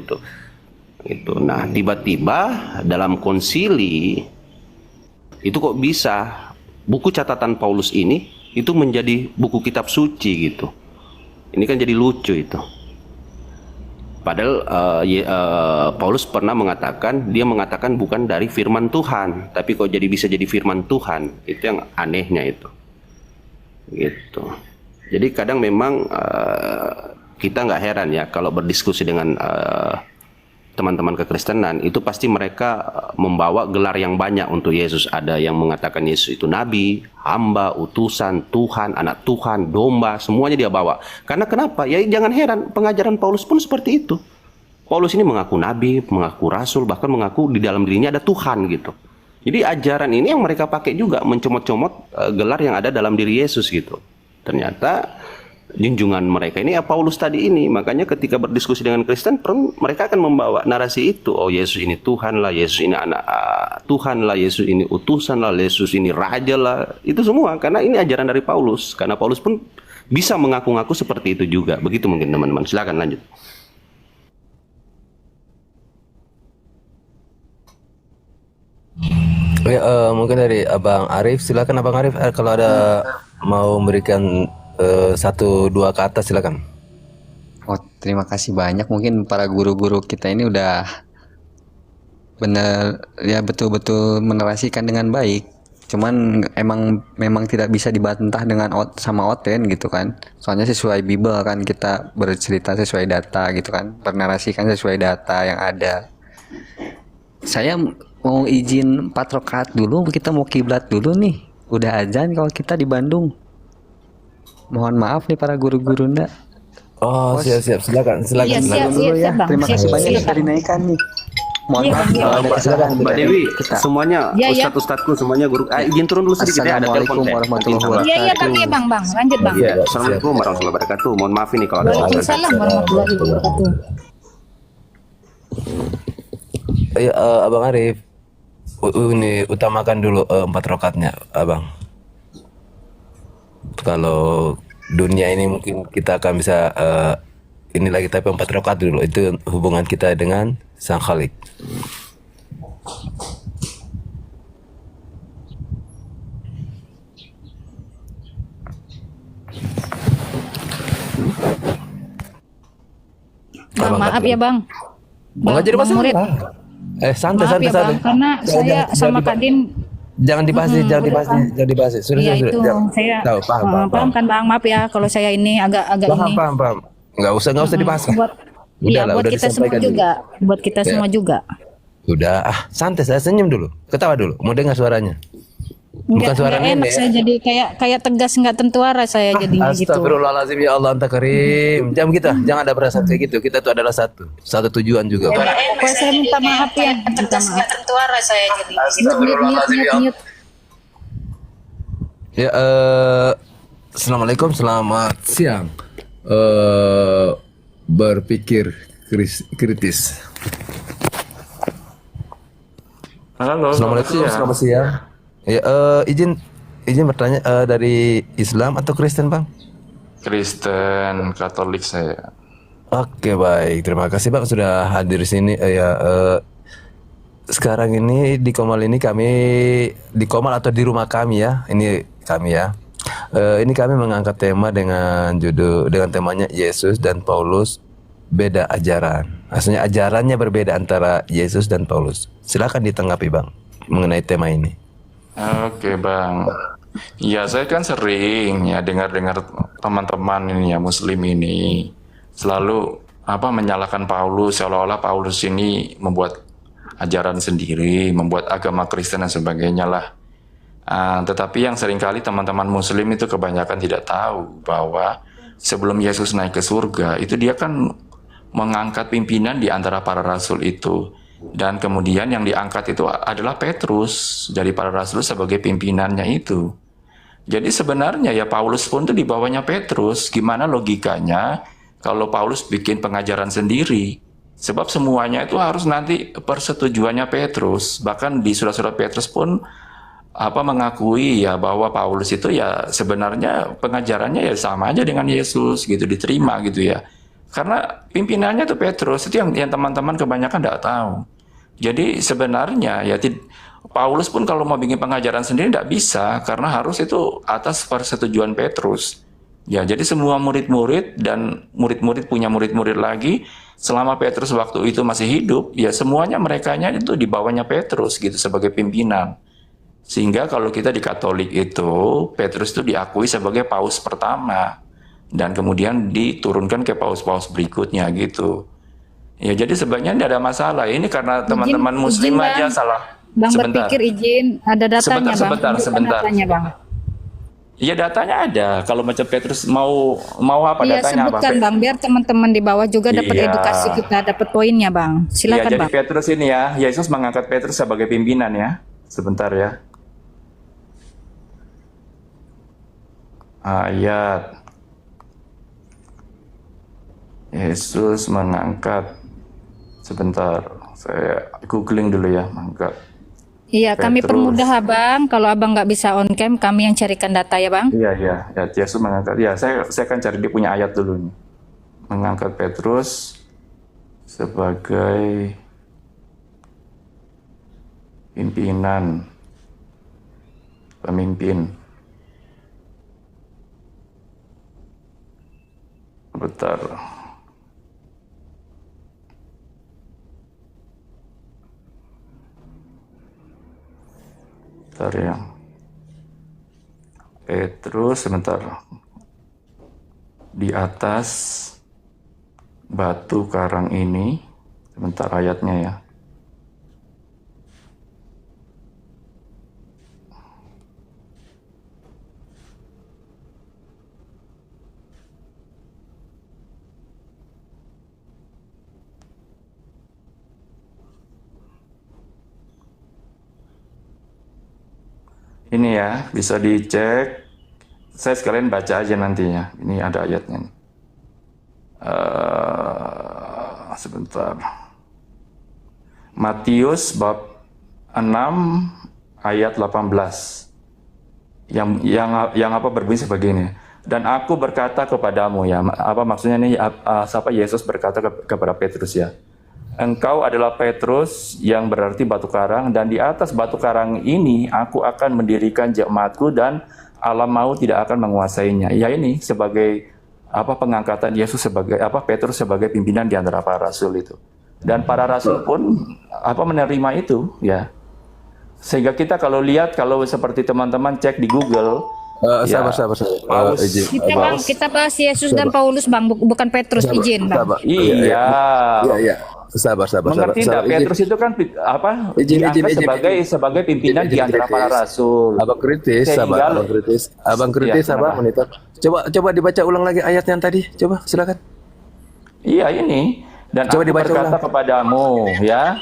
Nah, tiba-tiba dalam konsili itu kok bisa buku catatan Paulus ini itu menjadi buku kitab suci gitu. Ini kan jadi lucu itu. Padahal Paulus pernah dia mengatakan bukan dari firman Tuhan, tapi kok bisa jadi firman Tuhan. Itu yang anehnya itu. Gitu. Jadi kadang memang kita nggak heran ya kalau berdiskusi dengan teman-teman kekristenan itu pasti mereka membawa gelar yang banyak untuk Yesus. Ada yang mengatakan Yesus itu nabi, hamba, utusan, Tuhan, anak Tuhan, domba, semuanya dia bawa. Karena kenapa? Ya jangan heran, pengajaran Paulus pun seperti itu. Paulus ini mengaku nabi, mengaku rasul, bahkan mengaku di dalam dirinya ada Tuhan gitu. Jadi ajaran ini yang mereka pakai juga mencomot-comot gelar yang ada dalam diri Yesus gitu. Ternyata junjungan mereka ini ya Paulus tadi ini. Makanya ketika berdiskusi dengan Kristen, mereka akan membawa narasi itu. Oh Yesus ini Tuhan lah, Yesus ini anak Tuhan lah, Yesus ini utusan lah, Yesus ini raja lah. Itu semua karena ini ajaran dari Paulus. Karena Paulus pun bisa mengaku-ngaku seperti itu juga. Begitu mungkin teman-teman. Silakan lanjut. Mungkin dari Abang Arif. Silakan Abang Arif, kalau ada mau memberikan satu dua kata silakan. Oh, terima kasih banyak. Mungkin para guru-guru kita ini udah benar ya, betul-betul menerasikan dengan baik. Cuman memang tidak bisa dibantah dengan sama Oten gitu kan. Soalnya sesuai Bible kan, kita bercerita sesuai data gitu kan, bernarasikan sesuai data yang ada. Saya mau izin 4 rakaat dulu, kita mau kiblat dulu nih. Udah azan kalau kita di Bandung. Mohon maaf nih para guru-guru ndak. Oh, siap. Silakan. Iya, siap, Dulu ya. Bang. Terima kasih Siap, banyak siap. sudah dinaikkan nih. Mohon Iya, maaf Bang. kalau ada kesalahan. Mbak Dewi, semuanya Iya, iya. ustadz-ustadzku semuanya guru. Izin turun dulu sedikit ya, ada telepon Assalamualaikum teh. warahmatullahi wabarakatuh. Iya, Bang, ya Bang. Lanjut, Bang. Iya, assalamualaikum warahmatullahi wabarakatuh. Mohon maaf ini kalau ada Waalaikumsalam warahmatullahi wabarakatuh. Ayo, Abang Arif. Ini utamakan dulu 4 rakaatnya, Abang. Kalau dunia ini mungkin kita akan bisa ini lagi, tapi 4 rakaat dulu. Itu hubungan kita dengan Sang Khalik. Bang, maaf ya, Bang. Enggak jadi Bang Murid. masalah. Santai. Maaf ya, Bang, karena saya sama Kak Din. Jangan dibahas, jangan dibahas. Sudah. Iya itu, saya Tahu, paham. kan Bang, maaf ya kalau saya ini agak ini. Paham. Enggak usah dibahas. Buat Udahlah, buat udah kita semua disampaikan juga, buat kita semua juga. Udah, santai, saya senyum dulu, ketawa dulu, mau dengar suaranya. Bukan suara Nggak enak nenek. saya jadi kayak tegas nggak tentu arah saya jadinya gitu. Astagfirullahaladzim, ya Allah anta karim. Jangan kita, jangan ada perasaan kayak gitu. Kita tuh adalah satu tujuan juga. Pokoknya saya minta maaf ya, minta maaf. tentu arah saya jadi. Mute. Ya, assalamualaikum, selamat siang. Berpikir kritis. Halo, Assalamualaikum, selamat siang. Ya, izin bertanya, dari Islam atau Kristen, Bang? Kristen, Katolik saya. Oke, baik. Terima kasih, Bang, sudah hadir di sini. Sekarang ini di Komal ini kami di Komal atau di rumah kami ya. Ini kami ya. Ini kami mengangkat tema dengan temanya Yesus dan Paulus beda ajaran. Maksudnya ajarannya berbeda antara Yesus dan Paulus. Silakan ditanggapi, Bang, mengenai tema ini. Oke, Bang. Ya, saya kan sering ya dengar-dengar teman-teman ini ya Muslim ini selalu menyalahkan Paulus, seolah-olah Paulus ini membuat ajaran sendiri, membuat agama Kristen dan sebagainya lah. Tetapi yang seringkali teman-teman Muslim itu kebanyakan tidak tahu bahwa sebelum Yesus naik ke surga itu dia kan mengangkat pimpinan di antara para rasul itu. Dan kemudian yang diangkat itu adalah Petrus dari para rasul sebagai pimpinannya itu. Jadi sebenarnya ya Paulus pun itu di bawahnya Petrus. Gimana logikanya kalau Paulus bikin pengajaran sendiri? Sebab semuanya itu harus nanti persetujuannya Petrus. Bahkan di surat-surat Petrus pun mengakui ya bahwa Paulus itu ya sebenarnya pengajarannya ya sama aja dengan Yesus gitu, diterima gitu ya. Karena pimpinannya tuh Petrus, itu yang teman-teman kebanyakan tidak tahu. Jadi sebenarnya ya Paulus pun kalau mau bikin pengajaran sendiri tidak bisa, karena harus itu atas persetujuan Petrus. Ya, jadi semua murid-murid dan murid-murid punya murid-murid lagi, selama Petrus waktu itu masih hidup, ya semuanya merekanya itu di bawahnya Petrus gitu sebagai pimpinan. Sehingga kalau kita di Katolik itu, Petrus itu diakui sebagai paus pertama. Dan kemudian diturunkan ke paus-paus berikutnya gitu. Ya jadi sebenarnya tidak ada masalah. Ini karena teman-teman Muslim Bang. aja salah. Bang Sebentar. berpikir izin, ada datanya, Sebentar. Datanya, Bang. Iya datanya ada. Kalau macam Petrus mau apa Iya, datanya sebutkan, apa? Bang, biar teman-teman di bawah juga dapat Iya. edukasi kita, dapat poinnya, Bang. Ya, Silakan, jadi Bang. Petrus ini ya, Yesus mengangkat Petrus sebagai pimpinan ya. Sebentar ya. Ayat. Yesus mengangkat. Sebentar, saya googling dulu ya, mangkat. Iya, kami Petrus. permudah, Abang. Kalau Abang nggak bisa on cam, kami yang carikan data ya, Bang. Iya, ya, Yesus mengangkat. Ya, saya akan cari dia punya ayat dulu nih. Mengangkat Petrus sebagai pemimpin. Bentar. Bentar ya. Petrus sebentar. Di atas batu karang ini, sebentar ayatnya ya. Ini ya, bisa dicek. Saya sekalian baca aja nantinya. Ini ada ayatnya. Sebentar. Matius bab 6 ayat 18. Yang berbunyi sebegini. Dan aku berkata kepadamu ya, maksudnya ini Yesus berkata kepada Petrus ya. Engkau adalah Petrus yang berarti batu karang, dan di atas batu karang ini aku akan mendirikan jemaatku dan alam maut tidak akan menguasainya. Ya ini sebagai pengangkatan Yesus sebagai Petrus sebagai pimpinan di antara para rasul itu. Dan para rasul pun menerima itu ya. Sehingga kita kalau seperti teman-teman cek di Google Sabar. Kita bahas Yesus dan Paulus, Bang, bukan Petrus, izin, Bang. Iya. Iya. sabar. Mengerti enggak? Izin, Petrus itu kan diangkat sebagai pimpinan di antara para rasul. Abang kritis, Sehingga abang kritis, Iya, abang kenapa? monitor. Coba dibaca ulang lagi ayat yang tadi. Coba silakan. Iya ini. Dan Coba aku dibaca berkata ulang. kepadamu, ya,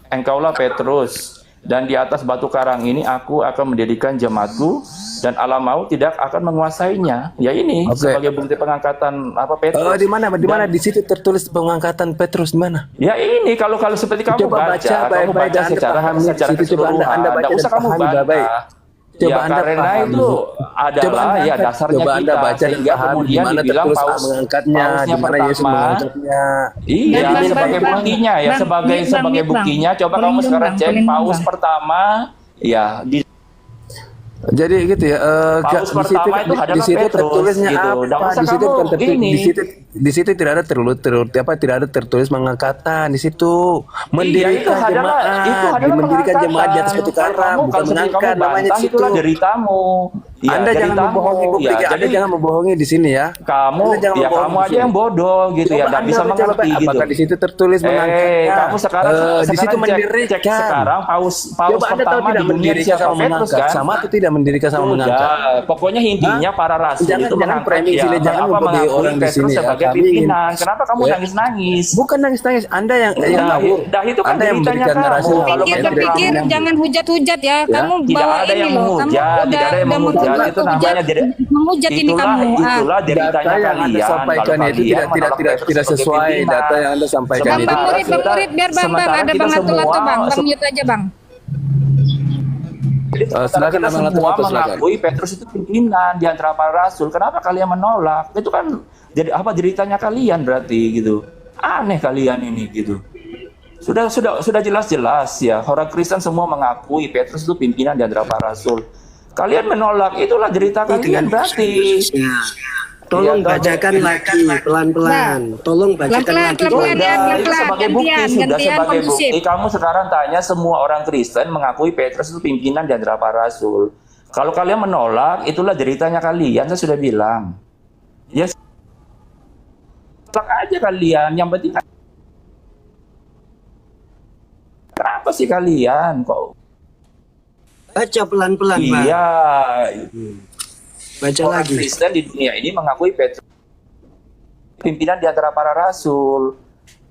engkaulah Petrus, dan di atas batu karang ini aku akan mendirikan jemaatku, dan alam maut tidak akan menguasainya. Ya ini Oke. sebagai bukti pengangkatan Petrus. Di mana di situ tertulis pengangkatan Petrus di mana? Ya ini kalau seperti kamu Coba baca, baca kamu baik-baik baca dan secara pahami. secara Situ coba keseluruhan. Anda baca Nggak dan usah kamu pahami bantah. baik-baik. Coba Ya Anda karena pahami. itu Coba adalah Anda ya angkat. dasarnya Coba kita, Anda baca dan sehingga pahami di kemudian mana dibilang tertulis paus mengangkatnya, pausnya di mana Yesus pertama. mengangkatnya. Iya, Bang, sebagai Bang, buktinya ya, Bang, sebagai Bang, buktinya. Coba Pelindung, kamu sekarang Bang, cek pelindung, paus Bang. pertama, ya di Jadi gitu ya. Paus pertama itu adalah di situ Petrus, tertulisnya gitu. Nggak apa? usah Di situ kamu bukan tertulis. ini. Di situ tidak ada tidak ada tertulis mengangkatan di situ. Mendirikan jemaat, mendirikan jemaat di atas batu karang, bukan mengangkat namanya di situ. itulah deritamu. Ya, Anda jangan deritamu. membohongi publik ya. Anda jadi jangan membohongi di sini ya. kamu Anda jangan ya membohongi kamu di aja sini. yang bodoh gitu ya, Coba nggak Anda bisa baca mengerti baik, gitu. apakah di situ tertulis mengangkatnya? Kamu sekarang di situ cek mendirikan. sekarang paus Coba Anda tahu pertama tidak di dunia mendirikan siapa? sama Petrus mengangkat, kan? sama atau tidak mendirikan sama mengangkat? Sudah, pokoknya intinya para rasul Jangan- itu jangan mengangkat framing ya, sini, jangan membodohi mengakui orang di Petrus sini ya. sebagai Kami ingin- pimpinan. Kenapa kamu Ya. nangis-nangis? Bukan nangis-nangis, Anda yang Nah, ngawur. dah itu kan Anda yang beritanya memberikan kamu. narasi. Kalau Pikir benar berpikir, kamu- jangan hujat-hujat ya. Kamu tidak bawa ada ini yang loh. Kamu menghujat, tidak ada yang menghujat. Itu namanya menghujat ini kamu. Itulah deritanya Data yang Anda kalian. sampaikan Kalau itu kalian tidak menolak Petrus tidak sebagai sesuai. pimpinan. Data yang Anda sampaikan Bang, itu. bang murid, biar bang, sementara ada kita bang Lato-Lato semua- bang mute aja bang. Jadi silakan, kita Abang semua Lato-Lato, silakan. mengakui Petrus itu pimpinan di antara para rasul. Kenapa kalian menolak? Itu kan jadi apa deritanya kalian berarti gitu. Aneh kalian ini gitu. Sudah jelas-jelas ya. Orang Kristen semua mengakui Petrus itu pimpinan di antara para rasul. Kalian menolak, itulah derita kalian berarti. Tolong Ya, bacakan lagi pelan-pelan. Tolong bacakan Pelan-pelan, lagi. pelan-pelan. Sudah, pelan-pelan, itu sebagai bukti, gantian, sudah gantian sebagai kondusif. bukti. Kamu sekarang tanya semua orang Kristen mengakui Petrus itu pimpinan di antara para rasul. Kalau kalian menolak, itulah deritanya kalian. Saya sudah bilang. Ya, tolak aja kalian. Yang penting, kenapa sih kalian kok? Baca pelan-pelan, Pak. Iya, Baca orang lagi. Kristen di dunia ini mengakui Petrus pimpinan di antara para rasul.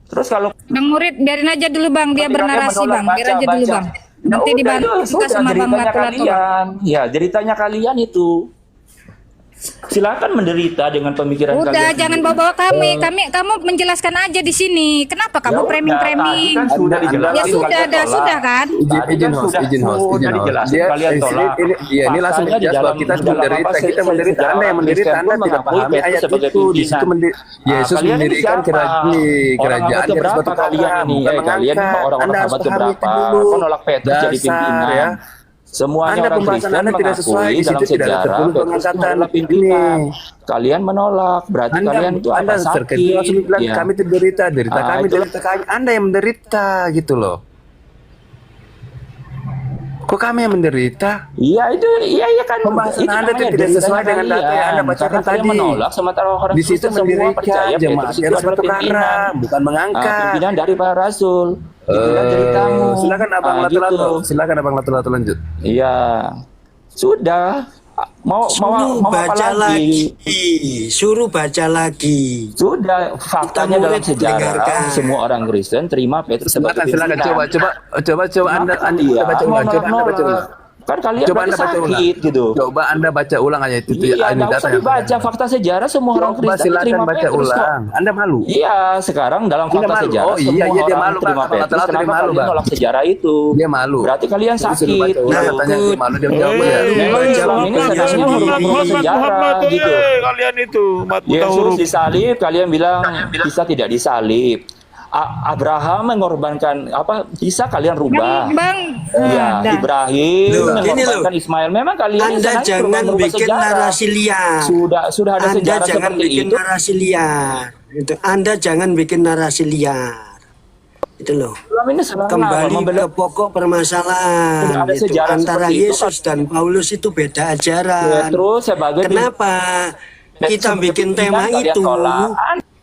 Terus kalau Bang murid, biarin aja dulu bang, dia Tapi kalian bernarasi menolak, bang, biar aja dulu bang. Ya Nanti udah, dibantu itu kita sudah sama bang deritanya Lato-Lato. Bang. kalian. Ya, deritanya kalian itu. Silakan menderita dengan pemikiran Udah, kalian. jangan bawa-bawa kami. Kamu menjelaskan aja di sini. Kenapa Ya kamu udah, framing-framing? tadi kan sudah Anda- dijelasin, Ya sudah, kalian tolak. sudah kan? Tadi kan sudah dijelasin, kalian tolak. Ini langsung Faktanya di jelas bahwa dalam- kita di dalam menderita, apa, kita menderita. sejarah Anda yang menderita, Kristen Anda pun tidak mengakui pahami Petrus ayat sebagai itu. Di situ pimpinan. Yesus Kalian ini mendirikan siapa? kerajaan Orang abad di atas keberapa batu kalian karang, ini? bukan Kalian mengangkat. orang Anda harus abad pahami itu keberapa? dulu. Kok nolak Petrus jadi Dasar, pimpinan? ya. Semuanya Anda orang pembahasan Kristen Anda tidak sesuai. mengakui Di dalam situ tidak ada sejarah tertulis Petrus itu pengangkatan adalah pimpinan. ini. Kalian menolak, berarti kalian itu apa Anda sakit? terkejut langsung bilang Ya. kami itu derita kami, itu- derita kami. Anda yang menderita gitu loh. Kok kami yang menderita? Iya itu, iya kan. Pembahasan itu Anda namanya tidak sesuai deritanya dengan data yang kalian. Anda bacakan Karena kalian tadi. menolak, sementara orang Di situ Kristen semua mendirikan percaya jemaat Petrus di itu atas adalah batu pimpinan. karang, bukan mengangkat. Pimpinan dari para rasul. Itulah deritamu. Silakan Abang Gitu. Lato-Lato. Silakan Abang Lato-Lato lanjut. Iya. Sudah. Mau Suruh apa baca lagi? lagi. Suruh baca lagi. Sudah, faktanya Kita dalam murid sejarah mendengarkan. semua orang Kristen terima Petrus sebagai Silakan pimpinan. coba Anda baca ulang. Coba Anda baca ulang. Kan kalian Coba Anda berarti baca ulang. sakit gitu. Coba Anda baca ulang aja itu Iya, ini nggak data usah yang dibaca fakta sejarah semua orang Coba Kristen silakan terima baca Petrus kok. ulang. Anda malu. Iya, sekarang dalam Anda fakta malu. sejarah Oh, iya, semua iya, dia orang malu, terima Bang. Petrus. Lato-Lato Kenapa dia malu, kalian Bang. nolak sejarah itu? Dia malu. Berarti kalian Disuruh sakit. baca ulang, gitu. katanya dia malu, dia jawab ya. Memang Islam ini sebenarnya huruf sejarah gitu. Kalian itu Yesus disalib, kalian bilang bisa tidak disalib. Abraham mengorbankan apa? Bisa kalian rubah. Bang, Ya, dah. Ibrahim Loh, gini mengorbankan loh. Ismail. Memang kalian Anda senang jangan berubah bikin sejarah. narasi liar. Sudah ada Anda sejarah jangan seperti bikin itu. narasi liar. Itu Anda jangan bikin narasi liar. Itu loh. Islam ini senang Kembali membela ke pokok permasalahan. Sudah ada Itu sejarah antara seperti itu, Yesus dan Paulus itu beda ajaran. Petrus sebagai Kenapa kita bikin tema kalian itu? tolak.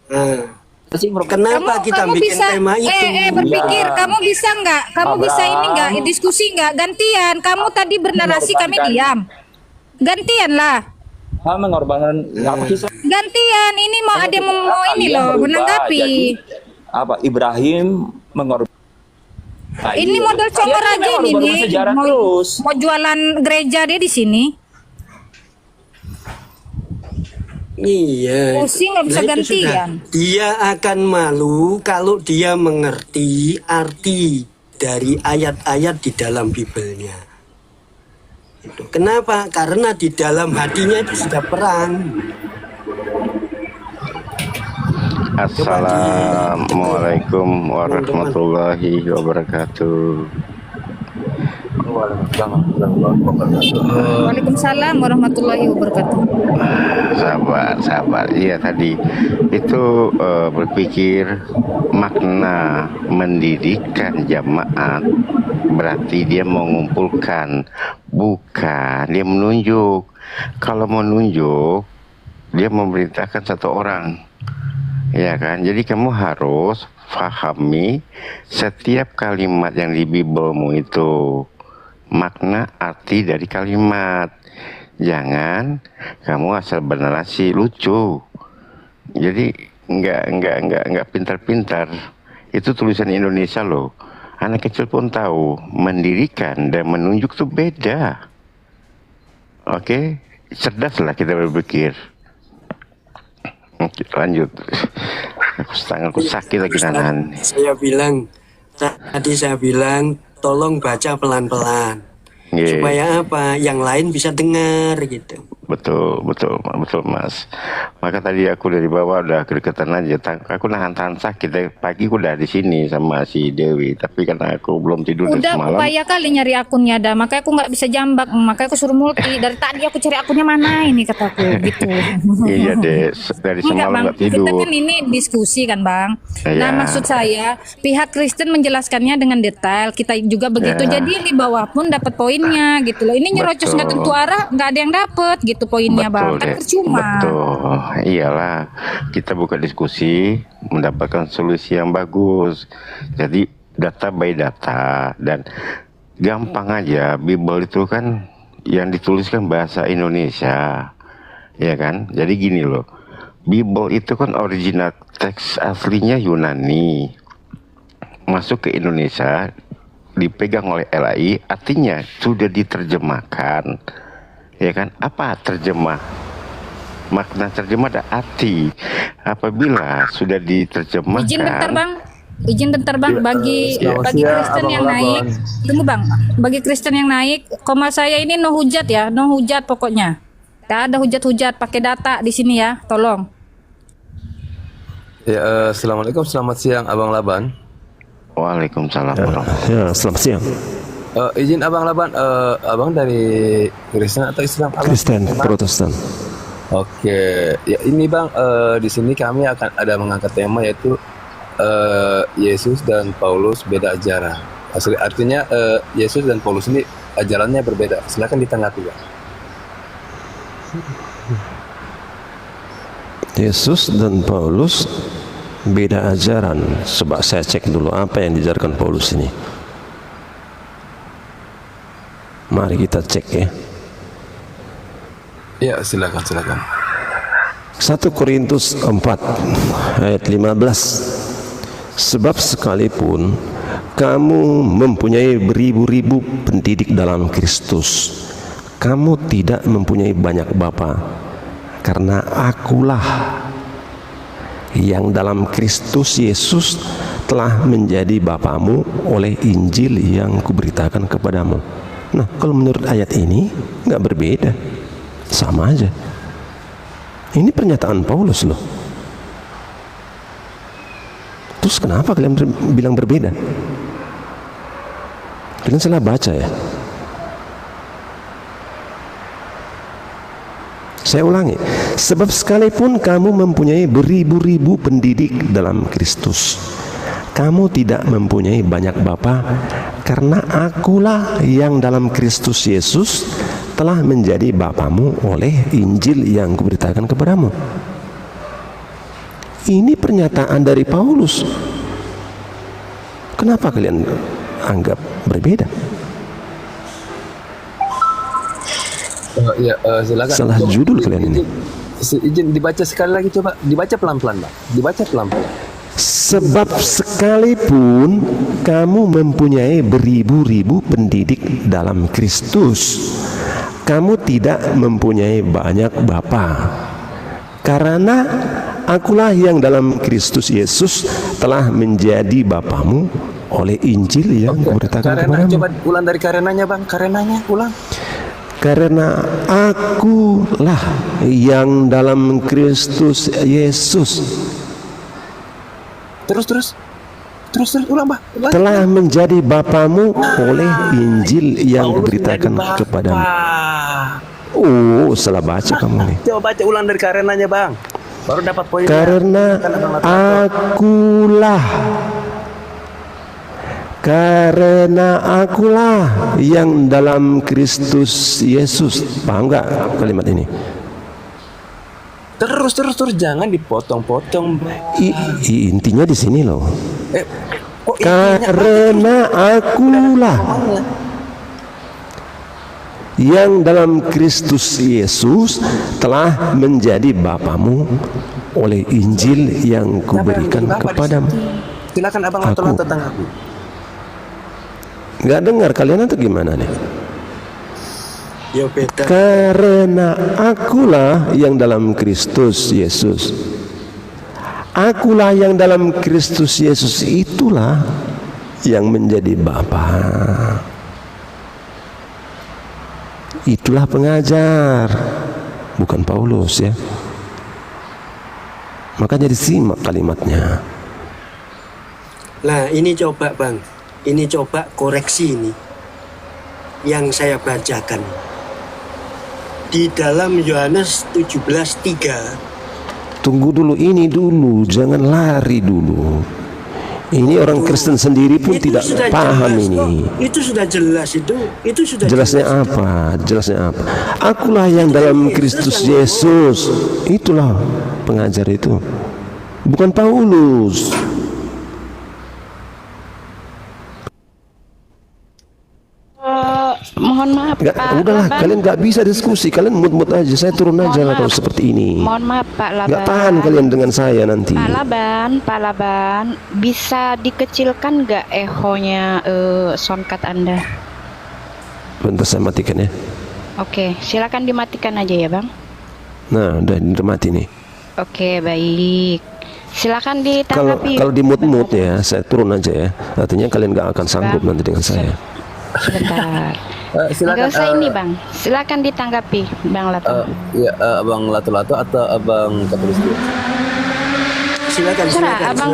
Nah, Kenapa kita kamu bikin bisa tema itu? berpikir, Ya. kamu bisa nggak? Kamu bisa ini nggak? Diskusi nggak? Gantian. Kamu tadi bernarasi, kami diam. Gantian lah. Mengorbankan apa kisah? Gantian. Ini mau ada yang mau ini Kalian loh berubah, menanggapi. jadi, apa Ibrahim mengorbankan. Nah, Ini iya. model congor Dia aja memang ini berubah nih. sejarah Mau, terus. mau jualan gereja dia di sini. Iya. Pusing nggak bisa Nah, itu gantian. sudah. Dia akan malu kalau dia mengerti arti dari ayat-ayat di dalam Bibelnya. Itu. Kenapa? Karena di dalam hatinya itu sudah perang. Assalamualaikum warahmatullahi wabarakatuh. Waalaikumsalam warahmatullahi wabarakatuh. Sabar. Iya tadi itu berpikir makna mendirikan jamaat berarti dia mengumpulkan, bukan dia menunjuk. Kalau menunjuk dia memerintahkan satu orang, ya kan? Jadi kamu harus pahami setiap kalimat yang di Bibelmu itu, makna arti dari kalimat. Jangan kamu asal bernarasi lucu. Jadi nggak pintar-pintar. Itu tulisan Indonesia loh. Anak kecil pun tahu mendirikan dan menunjuk tuh beda. Oke, cerdaslah kita berpikir. Oke, lanjut. Tanganku sakit lagi nahan. Tadi saya bilang tolong baca pelan-pelan. Supaya apa? Yang lain bisa dengar gitu. Betul Mas. Maka tadi aku dari bawah udah kedekatan aja. Aku nahan sakit. Dari pagi aku udah di sini sama si Dewi. Tapi karena aku belum tidur dari Udah semalam. upaya kali nyari akunnya dah, makanya aku nggak bisa jambak, makanya aku suruh multi. Dari tadi aku cari akunnya mana ini kataku gitu. Iya deh, dari semalam Bang, nggak tidur. kita kan ini diskusi kan Bang. Iya. Nah maksud saya pihak Kristen menjelaskannya dengan detail, kita juga begitu. Ya. Jadi di bawah pun dapat poinnya gitu loh. Ini nyerocos nggak tentu arah, nggak ada yang dapat gitu poinnya Bang. Kan percuma. Betul. Iyalah, kita buka diskusi mendapatkan solusi yang bagus. Jadi data by data dan gampang aja. Bible itu kan yang dituliskan bahasa Indonesia, ya kan? Jadi gini loh, Bible itu kan original teks aslinya Yunani, masuk ke Indonesia, dipegang oleh LAI, artinya sudah diterjemahkan, ya kan? Apa terjemah? Makna terjemah ada arti. Apabila sudah diterjemahkan. Izin bentar bang, bagi Kristen yang naik, tunggu bang, bagi Kristen yang naik, koma saya ini no hujat ya, no hujat pokoknya, tak ada hujat-hujat, pakai data di sini ya, tolong. Ya, assalamualaikum, selamat siang Abang Laban. Waalaikumsalam. Ya, selamat siang. Izin Abang Laban, Abang dari Kristen atau Islam? Kristen, Protestan. Oke, ya ini Bang, di sini kami akan ada mengangkat tema yaitu Yesus dan Paulus beda ajaran. Artinya Yesus dan Paulus ini ajarannya berbeda. Silakan ditanggapi Bang. Yesus dan Paulus beda ajaran. Coba saya cek dulu apa yang diajarkan Paulus ini. Mari kita cek ya. Ya, silakan. 1 Korintus 4 ayat 15. Sebab sekalipun kamu mempunyai beribu-ribu pendidik dalam Kristus, kamu tidak mempunyai banyak bapa, karena akulah yang dalam Kristus Yesus telah menjadi bapamu oleh Injil yang kuberitakan kepadamu. Nah, kalau menurut ayat ini nggak berbeda, sama aja. Ini pernyataan Paulus loh. Terus kenapa kalian bilang berbeda? Kalian salah baca ya. Saya ulangi, sebab sekalipun kamu mempunyai beribu-ribu pendidik dalam Kristus, kamu tidak mempunyai banyak bapa, karena akulah yang dalam Kristus Yesus telah menjadi bapamu oleh Injil yang kuberitakan kepadamu. Ini pernyataan dari Paulus. Kenapa kalian anggap berbeda? Silakan. Salah judul kalian ini. Izin dibaca sekali lagi, coba dibaca pelan-pelan, Bang. Dibaca pelan-pelan. Sebab sekalipun kamu mempunyai beribu-ribu pendidik dalam Kristus, kamu tidak mempunyai banyak bapa. Karena akulah yang dalam Kristus Yesus telah menjadi bapamu oleh Injil yang kuberitakan Karena kepadamu. coba ulang dari karenanya, Bang. Karenanya ulang. Karena akulah yang dalam Kristus Yesus Terus ulang, Bang. Ulang. telah menjadi bapamu oleh Injil yang kuberitakan kepadamu. Oh, salah baca kamu nih. Coba baca ulang dari karenanya, Bang. Baru dapat poinnya. Karena akulah yang dalam Kristus Yesus. Paham nggak kalimat ini? Terus jangan dipotong-potong. Intinya di sini loh. Kok Karena akulah yang dalam Kristus Yesus telah menjadi bapamu oleh Injil yang kuberikan kepadamu. Silakan Abang lato-lato tanggapi. Nggak dengar kalian atau gimana nih? Ya beda. Karena akulah yang dalam Kristus Yesus. Akulah yang dalam Kristus Yesus, itulah yang menjadi Bapa. Itulah pengajar, bukan Paulus ya. Makanya disimak kalimatnya. Nah ini coba Bang, ini coba koreksi ini yang saya bacakan di dalam Yohanes 17:3. Tunggu dulu, ini dulu, jangan lari dulu. Ini orang Kristen sendiri pun tidak paham ini. Itu sudah jelas itu sudah Jelasnya jelas. apa? Jelasnya apa? Akulah yang dalam Kristus Yesus. Itulah pengajar itu. Bukan Paulus. Mohon maaf Nggak, Pak udahlah, Laban. kalian nggak bisa diskusi. Kalian mut-mut aja. Saya turun aja lah Mohon kalau maaf. seperti ini. Mohon maaf Pak Laban. Nggak tahan kalian dengan saya nanti. Pak Laban, bisa dikecilkan nggak ehonya soundcard Anda? Bentar saya matikan ya. Oke, silakan dimatikan aja ya Bang. Nah, udah mati nih. Oke, baik. Silakan Kalau ditanggapi. kalau di mut ya, saya turun aja ya. Artinya kalian nggak akan sanggup nanti dengan saya. Sebentar. Silakan. Nggak usah ini Bang. Silakan ditanggapi Bang Lato. Ya, Abang lato-lato atau Abang Katulistiwa? Silakan. Abang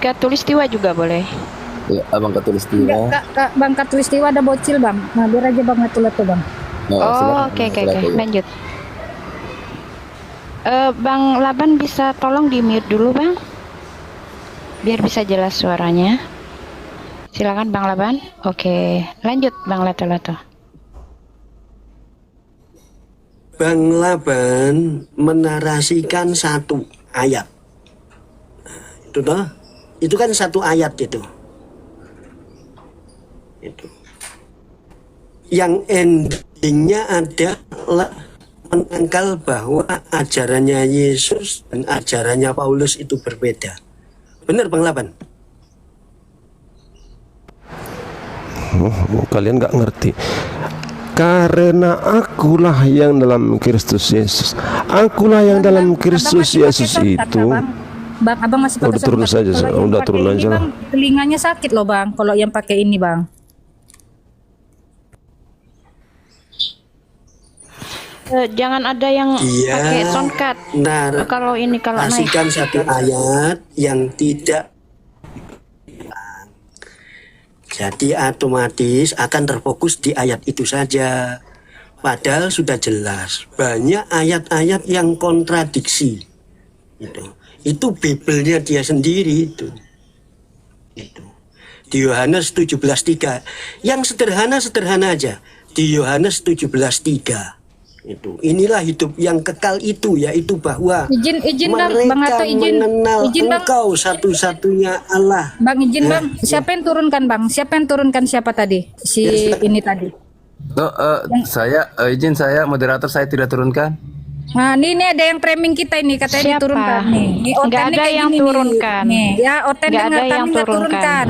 Katulistiwa juga boleh. Ya, Abang Katulistiwa. Bang Katulistiwa ada bocil Bang. Nah biar aja Bang lato-lato Bang. Oh, oke. Lanjut. Bang Laban bisa tolong di mute dulu Bang, biar bisa jelas suaranya. Silakan Bang Laban. Oke, lanjut Bang Lato-Lato. Bang Laban menarasikan satu ayat. Nah, itu toh, itu kan satu ayat itu. Itu. Yang endingnya adalah menangkal bahwa ajarannya Yesus dan ajarannya Paulus itu berbeda. Benar Bang Laban? Oh, kalian nggak ngerti. Karena akulah yang dalam Kristus Yesus. Akulah yang dalam Kristus Yesus itu. Bang, Abang masih pakai Udah turun soundcard. saja, Kalau yang udah pakai turun ini, aja lah. Bang, telinganya sakit loh Bang. Kalau yang pakai ini Bang. Jangan ada yang pakai soundcard. Kalau ini kalau naik. Narasikan satu ayat yang tidak, jadi otomatis akan terfokus di ayat itu saja. Padahal sudah jelas banyak ayat-ayat yang kontradiksi. Itu Bibelnya dia sendiri itu. Di Yohanes 17:3. Yang sederhana aja. Di Yohanes 17:3. Itu inilah hidup yang kekal itu, yaitu bahwa Izin Bang, mereka Bang Ato izin. mengenal Izin Bang. Engkau satu-satunya Allah. Bang izin Bang, siapa yang turunkan Bang? Siapa yang turunkan siapa tadi? Si ini tadi. Oh, saya izin saya moderator saya tidak turunkan. Nah, ini ada yang framing kita ini katanya Siapa? diturunkan nih. Di Nggak Oten ada nih kayak yang gini turunkan. nih. Ya, Oten Nggak dengar ada kami yang nggak turunkan.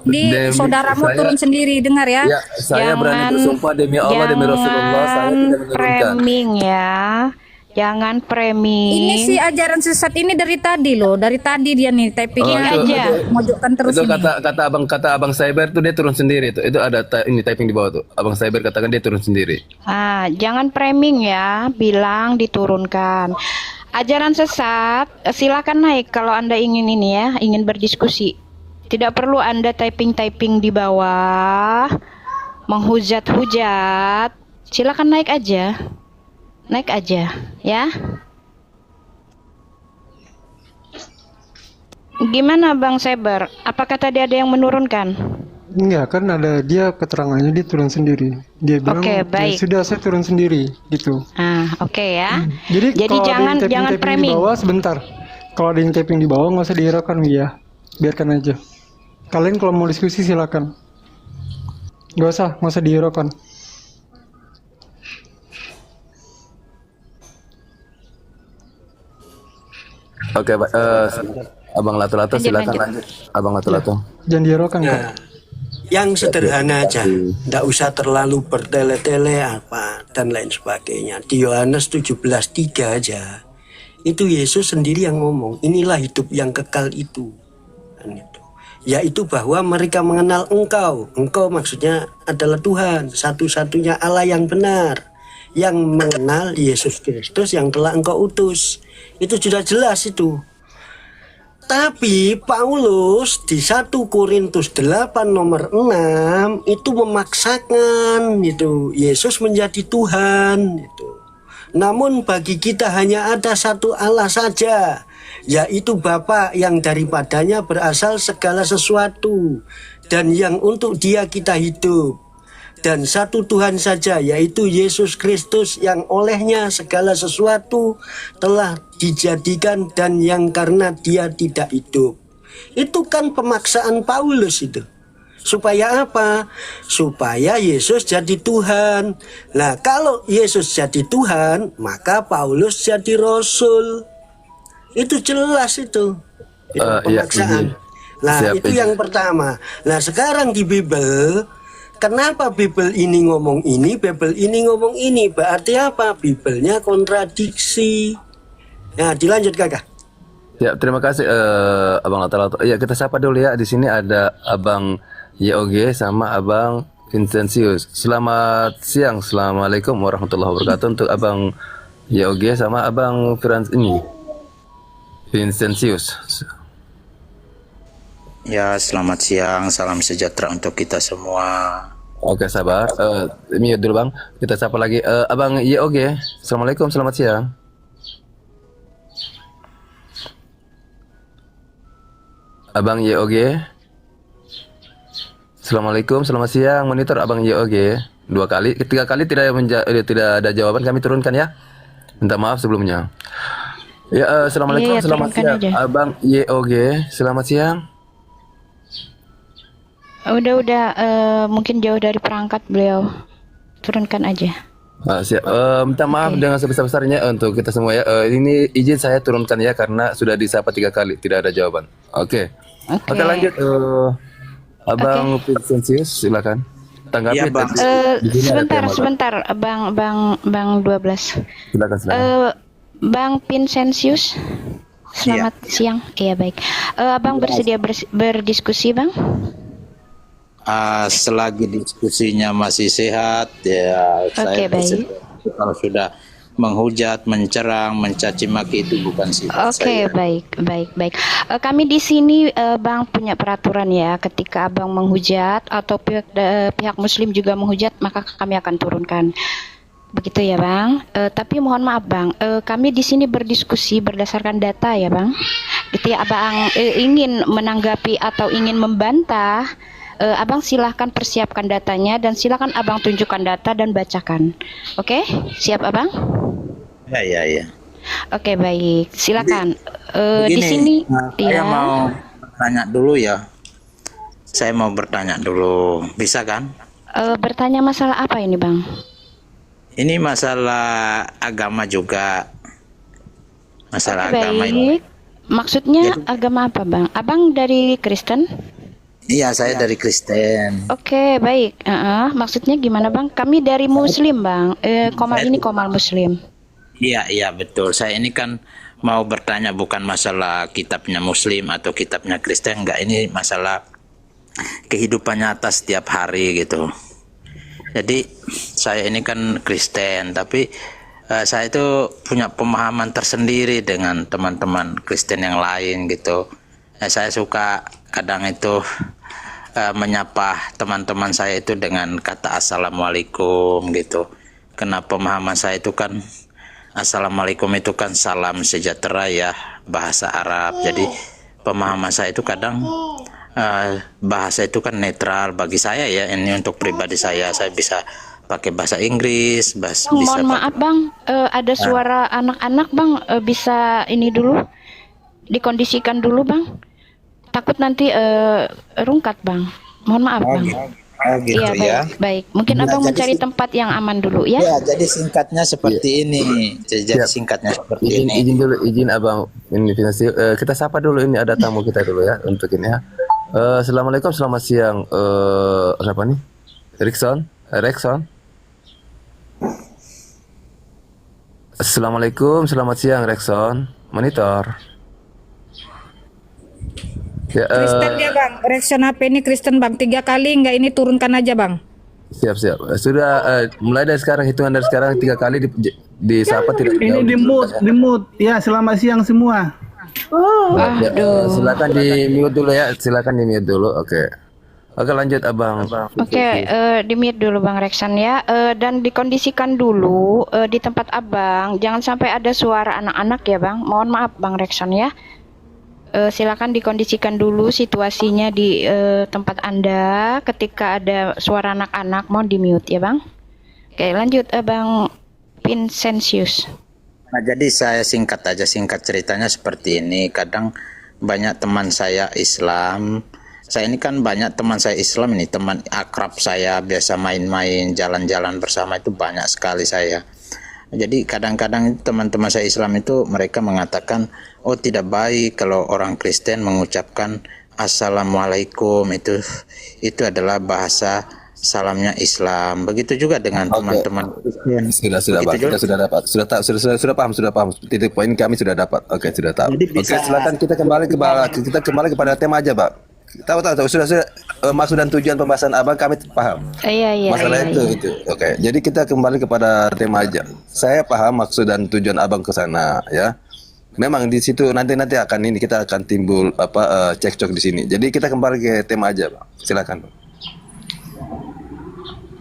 Di saudaramu saya- turun sendiri, dengar ya. Ya, saya berani Jangan- bersumpah demi Allah demi Rasulullah saya tidak menurunkan. framing ya. Jangan framing. Ini si ajaran sesat ini dari tadi loh, dari tadi dia nih typingnya Oh, itu- aja, mojokkan terus Itu ini. kata abang Cyber tuh dia turun sendiri tuh. Itu ada ini typing di bawah tuh. Abang Cyber katakan dia turun sendiri. Jangan framing ya, bilang diturunkan. Ajaran sesat, silakan naik kalau Anda ingin ini ya, ingin berdiskusi. Tidak perlu Anda typing-typing di bawah, menghujat-hujat. Silakan naik aja. Naik aja, ya. Gimana Bang Seber? Apakah tadi ada yang menurunkan? Enggak, kan ada dia keterangannya dia turun sendiri. Dia bilang Oke, "Ya baik. sudah saya turun sendiri gitu. Oke ya. Jadi, Jadi kalau ada jangan yang jangan tapping di framing. bawah sebentar. Kalau ada yang tapping di bawah nggak usah dihiraukan ya. Biarkan aja. Kalian kalau mau diskusi silakan. Nggak usah dihiraukan. Oke, Abang Lato-Lato silakan lanjut. Abang Lato-Lato. Jangan dihiraukan kan. Yang sederhana aja, tidak usah terlalu bertele-tele apa dan lain sebagainya. Di Yohanes 17:3 aja, itu Yesus sendiri yang ngomong, inilah hidup yang kekal itu. Kan itu. Yaitu bahwa mereka mengenal Engkau. Engkau maksudnya adalah Tuhan, satu-satunya Allah yang benar, yang mengenal Yesus Kristus yang telah Engkau utus. Itu sudah jelas itu. Tapi Paulus di 1 Korintus 8 nomor 6 itu memaksakan itu Yesus menjadi Tuhan itu. Namun bagi kita hanya ada satu Allah saja, yaitu Bapa yang daripadanya berasal segala sesuatu dan yang untuk Dia kita hidup. Dan satu Tuhan saja, yaitu Yesus Kristus yang olehnya segala sesuatu telah dijadikan dan yang karena Dia tidak hidup. Itu kan pemaksaan Paulus itu. Supaya apa? Supaya Yesus jadi Tuhan. Nah, kalau Yesus jadi Tuhan, maka Paulus jadi Rasul. Itu jelas itu. Itu Iya, pemaksaan. Nah, Siap, itu izin. yang pertama. Nah, sekarang di Bible, kenapa Bible ini ngomong ini, Bible ini ngomong ini? Berarti apa? Biblenya kontradiksi. Nah, dilanjut Kakak. Ya, terima kasih Abang Lato-Lato. Ya, kita sapa dulu ya. Di sini ada Abang YOG sama Abang Vincentius. Selamat siang. Assalamualaikum warahmatullahi wabarakatuh untuk Abang YOG sama Abang Vincentius. Ya, selamat siang, salam sejahtera untuk kita semua. Oke, sabar. Mute dulu Bang. Kita sapa lagi Abang YOG. Assalamualaikum, selamat siang. Abang YOG. Assalamualaikum, selamat siang. Monitor Abang YOG. 2 kali, 3 kali tidak ada jawaban, kami turunkan ya. Minta maaf sebelumnya. Ya, assalamualaikum, Iya, selamat turunkan siang. aja. Abang YOG, selamat siang. Udah, mungkin jauh dari perangkat beliau. Turunkan aja. Siap. Minta maaf dengan sebesar-besarnya untuk kita semua ya. Ini izin saya turunkan ya karena sudah disapa 3 kali tidak ada jawaban. Oke. Oke, lanjut. Abang Vincentius silakan. Tanggapi. Iya, Bang. Di sini ada tema. Sebentar, Bang 12. Silakan. Bang Vincentius, selamat siang. Iya baik. Abang bersedia berdiskusi, Bang? Selagi diskusinya masih sehat, ya saya Oke, baik. bersedia. Kalau sudah menghujat, mencerang, mencaci maki itu bukan sifat Oke, saya. baik. Kami di sini Bang punya peraturan ya, ketika Abang menghujat atau pihak Muslim juga menghujat, maka kami akan turunkan. Begitu ya, Bang. Tapi mohon maaf, Bang. Kami di sini berdiskusi berdasarkan data ya, Bang. Ketika Abang ingin menanggapi atau ingin membantah Abang silahkan persiapkan datanya dan silahkan abang tunjukkan data dan bacakan. Oke, siap abang? Ya. Oke, baik. Silakan. Di Begini, sini, saya ya. mau bertanya dulu ya. Saya mau bertanya dulu, bisa kan? Bertanya masalah apa ini, bang? Ini masalah agama juga. Masalah Oke, agama ini. baik. Maksudnya agama apa, bang? Abang dari Kristen? Iya, saya dari Kristen. Oke, baik. Maksudnya gimana, bang? Kami dari Muslim, bang. Komal ini komal Muslim. Iya, betul. Saya ini kan mau bertanya bukan masalah kitabnya Muslim atau kitabnya Kristen, enggak. Ini masalah kehidupan nyata setiap hari gitu. Jadi saya ini kan Kristen, tapi saya itu punya pemahaman tersendiri dengan teman-teman Kristen yang lain gitu. Saya suka kadang itu menyapa teman-teman saya itu dengan kata assalamualaikum gitu. Karena pemahaman saya itu kan assalamualaikum itu kan salam sejahtera ya, bahasa Arab. Jadi pemahaman saya itu kadang bahasa itu kan netral bagi saya ya. Ini untuk pribadi saya bisa pakai bahasa Inggris, bisa Mohon maaf, bang. Ada suara anak-anak, bang. Bisa ini dulu, dikondisikan dulu, bang. Takut nanti rungkat, bang. Mohon maaf, bang. gitu Iya, ya. baik. Mungkin Nah, abang jadi mencari tempat yang aman dulu ya. Ya, jadi singkatnya seperti ini. Jadi Siap. singkatnya seperti Izin, ini. izin dulu, izin abang ini kita sapa dulu, ini ada tamu kita dulu ya untuk ini ya. Assalamualaikum, selamat siang. Siapa nih? Rexon. Assalamualaikum, selamat siang Rexon. Monitor. Ya, Kristen ya bang, reaction HP ini Kristen bang, 3 kali enggak ini turunkan aja bang. siap. Sudah mulai dari sekarang, hitungan dari sekarang 3 kali disapa tidak Ini di mute. Ya, selamat siang semua. silakan di mute dulu ya, Oke, lanjut abang. Oke, di-mute dulu Bang Reksan ya, dan dikondisikan dulu di tempat abang, jangan sampai ada suara anak-anak ya bang, mohon maaf Bang Reksan ya. Silakan dikondisikan dulu situasinya di tempat anda, ketika ada suara anak-anak mohon di-mute ya bang. Oke, lanjut Bang Vincentius. Nah, jadi saya singkat ceritanya seperti ini. Kadang banyak teman saya Islam. Saya ini kan banyak teman saya Islam ini, teman akrab saya, biasa main-main, jalan-jalan bersama itu banyak sekali saya. Jadi kadang-kadang teman-teman saya Islam itu mereka mengatakan, oh tidak baik kalau orang Kristen mengucapkan assalamualaikum, itu adalah bahasa salamnya Islam. Begitu juga dengan teman-teman Kristen. Sudah Pak, kita sudah paham. Titik poin kami sudah dapat. Oke, sudah tahu. Oke, silakan kita kembali kepada tema aja, Pak. Tahu sudah maksud dan tujuan pembahasan abang kami paham. Iya. Masalah itu. Oke, jadi kita kembali kepada tema aja. Saya paham maksud dan tujuan abang ke sana ya. Memang di situ nanti kita akan timbul cekcok di sini. Jadi kita kembali ke tema aja, Pak. Silakan, Pak.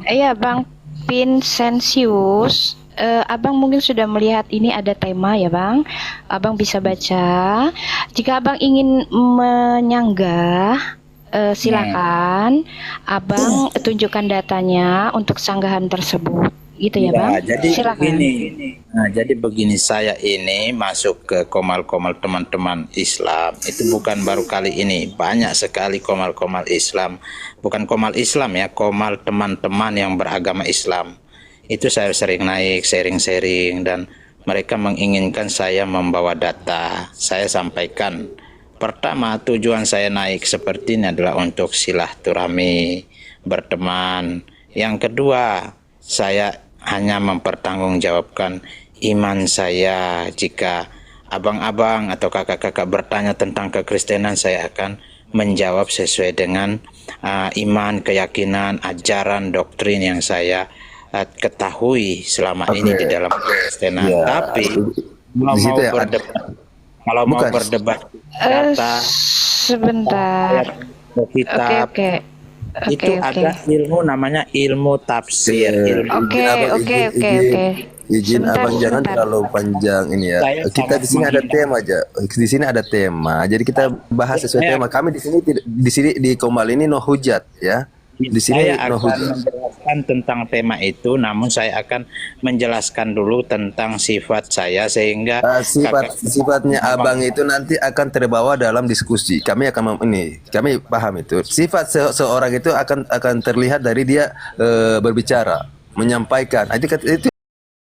Iya Bang Vincentius, abang mungkin sudah melihat ini ada tema ya bang, abang bisa baca. Jika abang ingin menyanggah, silakan abang tunjukkan datanya untuk sanggahan tersebut, gitu ya bang. Jadi silakan. Jadi begini, saya ini masuk ke komal-komal teman-teman Islam. Itu bukan baru kali ini, banyak sekali komal-komal Islam. Bukan komal Islam ya, komal teman-teman yang beragama Islam. Itu saya sering naik, sharing-sharing, dan mereka menginginkan saya membawa data. Saya sampaikan, pertama tujuan saya naik seperti ini adalah untuk silaturahmi, berteman. Yang kedua, saya hanya mempertanggungjawabkan iman saya. Jika abang-abang atau kakak-kakak bertanya tentang kekristenan, saya akan menjawab sesuai dengan iman, keyakinan, ajaran, doktrin yang saya ketahui selama ini di dalam kekristenan. Tapi kalau mau berdebat data, sebentar. kitab, Oke. Itu ada ilmu namanya ilmu tafsir. Izin abang jangan terlalu panjang ini ya. Kita di sini ada tema aja. Di sini ada tema. Jadi kita bahas sesuai tema. Kami di sini di Komal ini no hujat ya. Di sini Saya akan menjelaskan tentang tema itu, namun saya akan menjelaskan dulu tentang sifat saya sehingga sifatnya abang itu nanti akan terbawa dalam diskusi. Kami akan kami paham itu. Sifat seorang itu akan terlihat dari dia berbicara, menyampaikan. Itu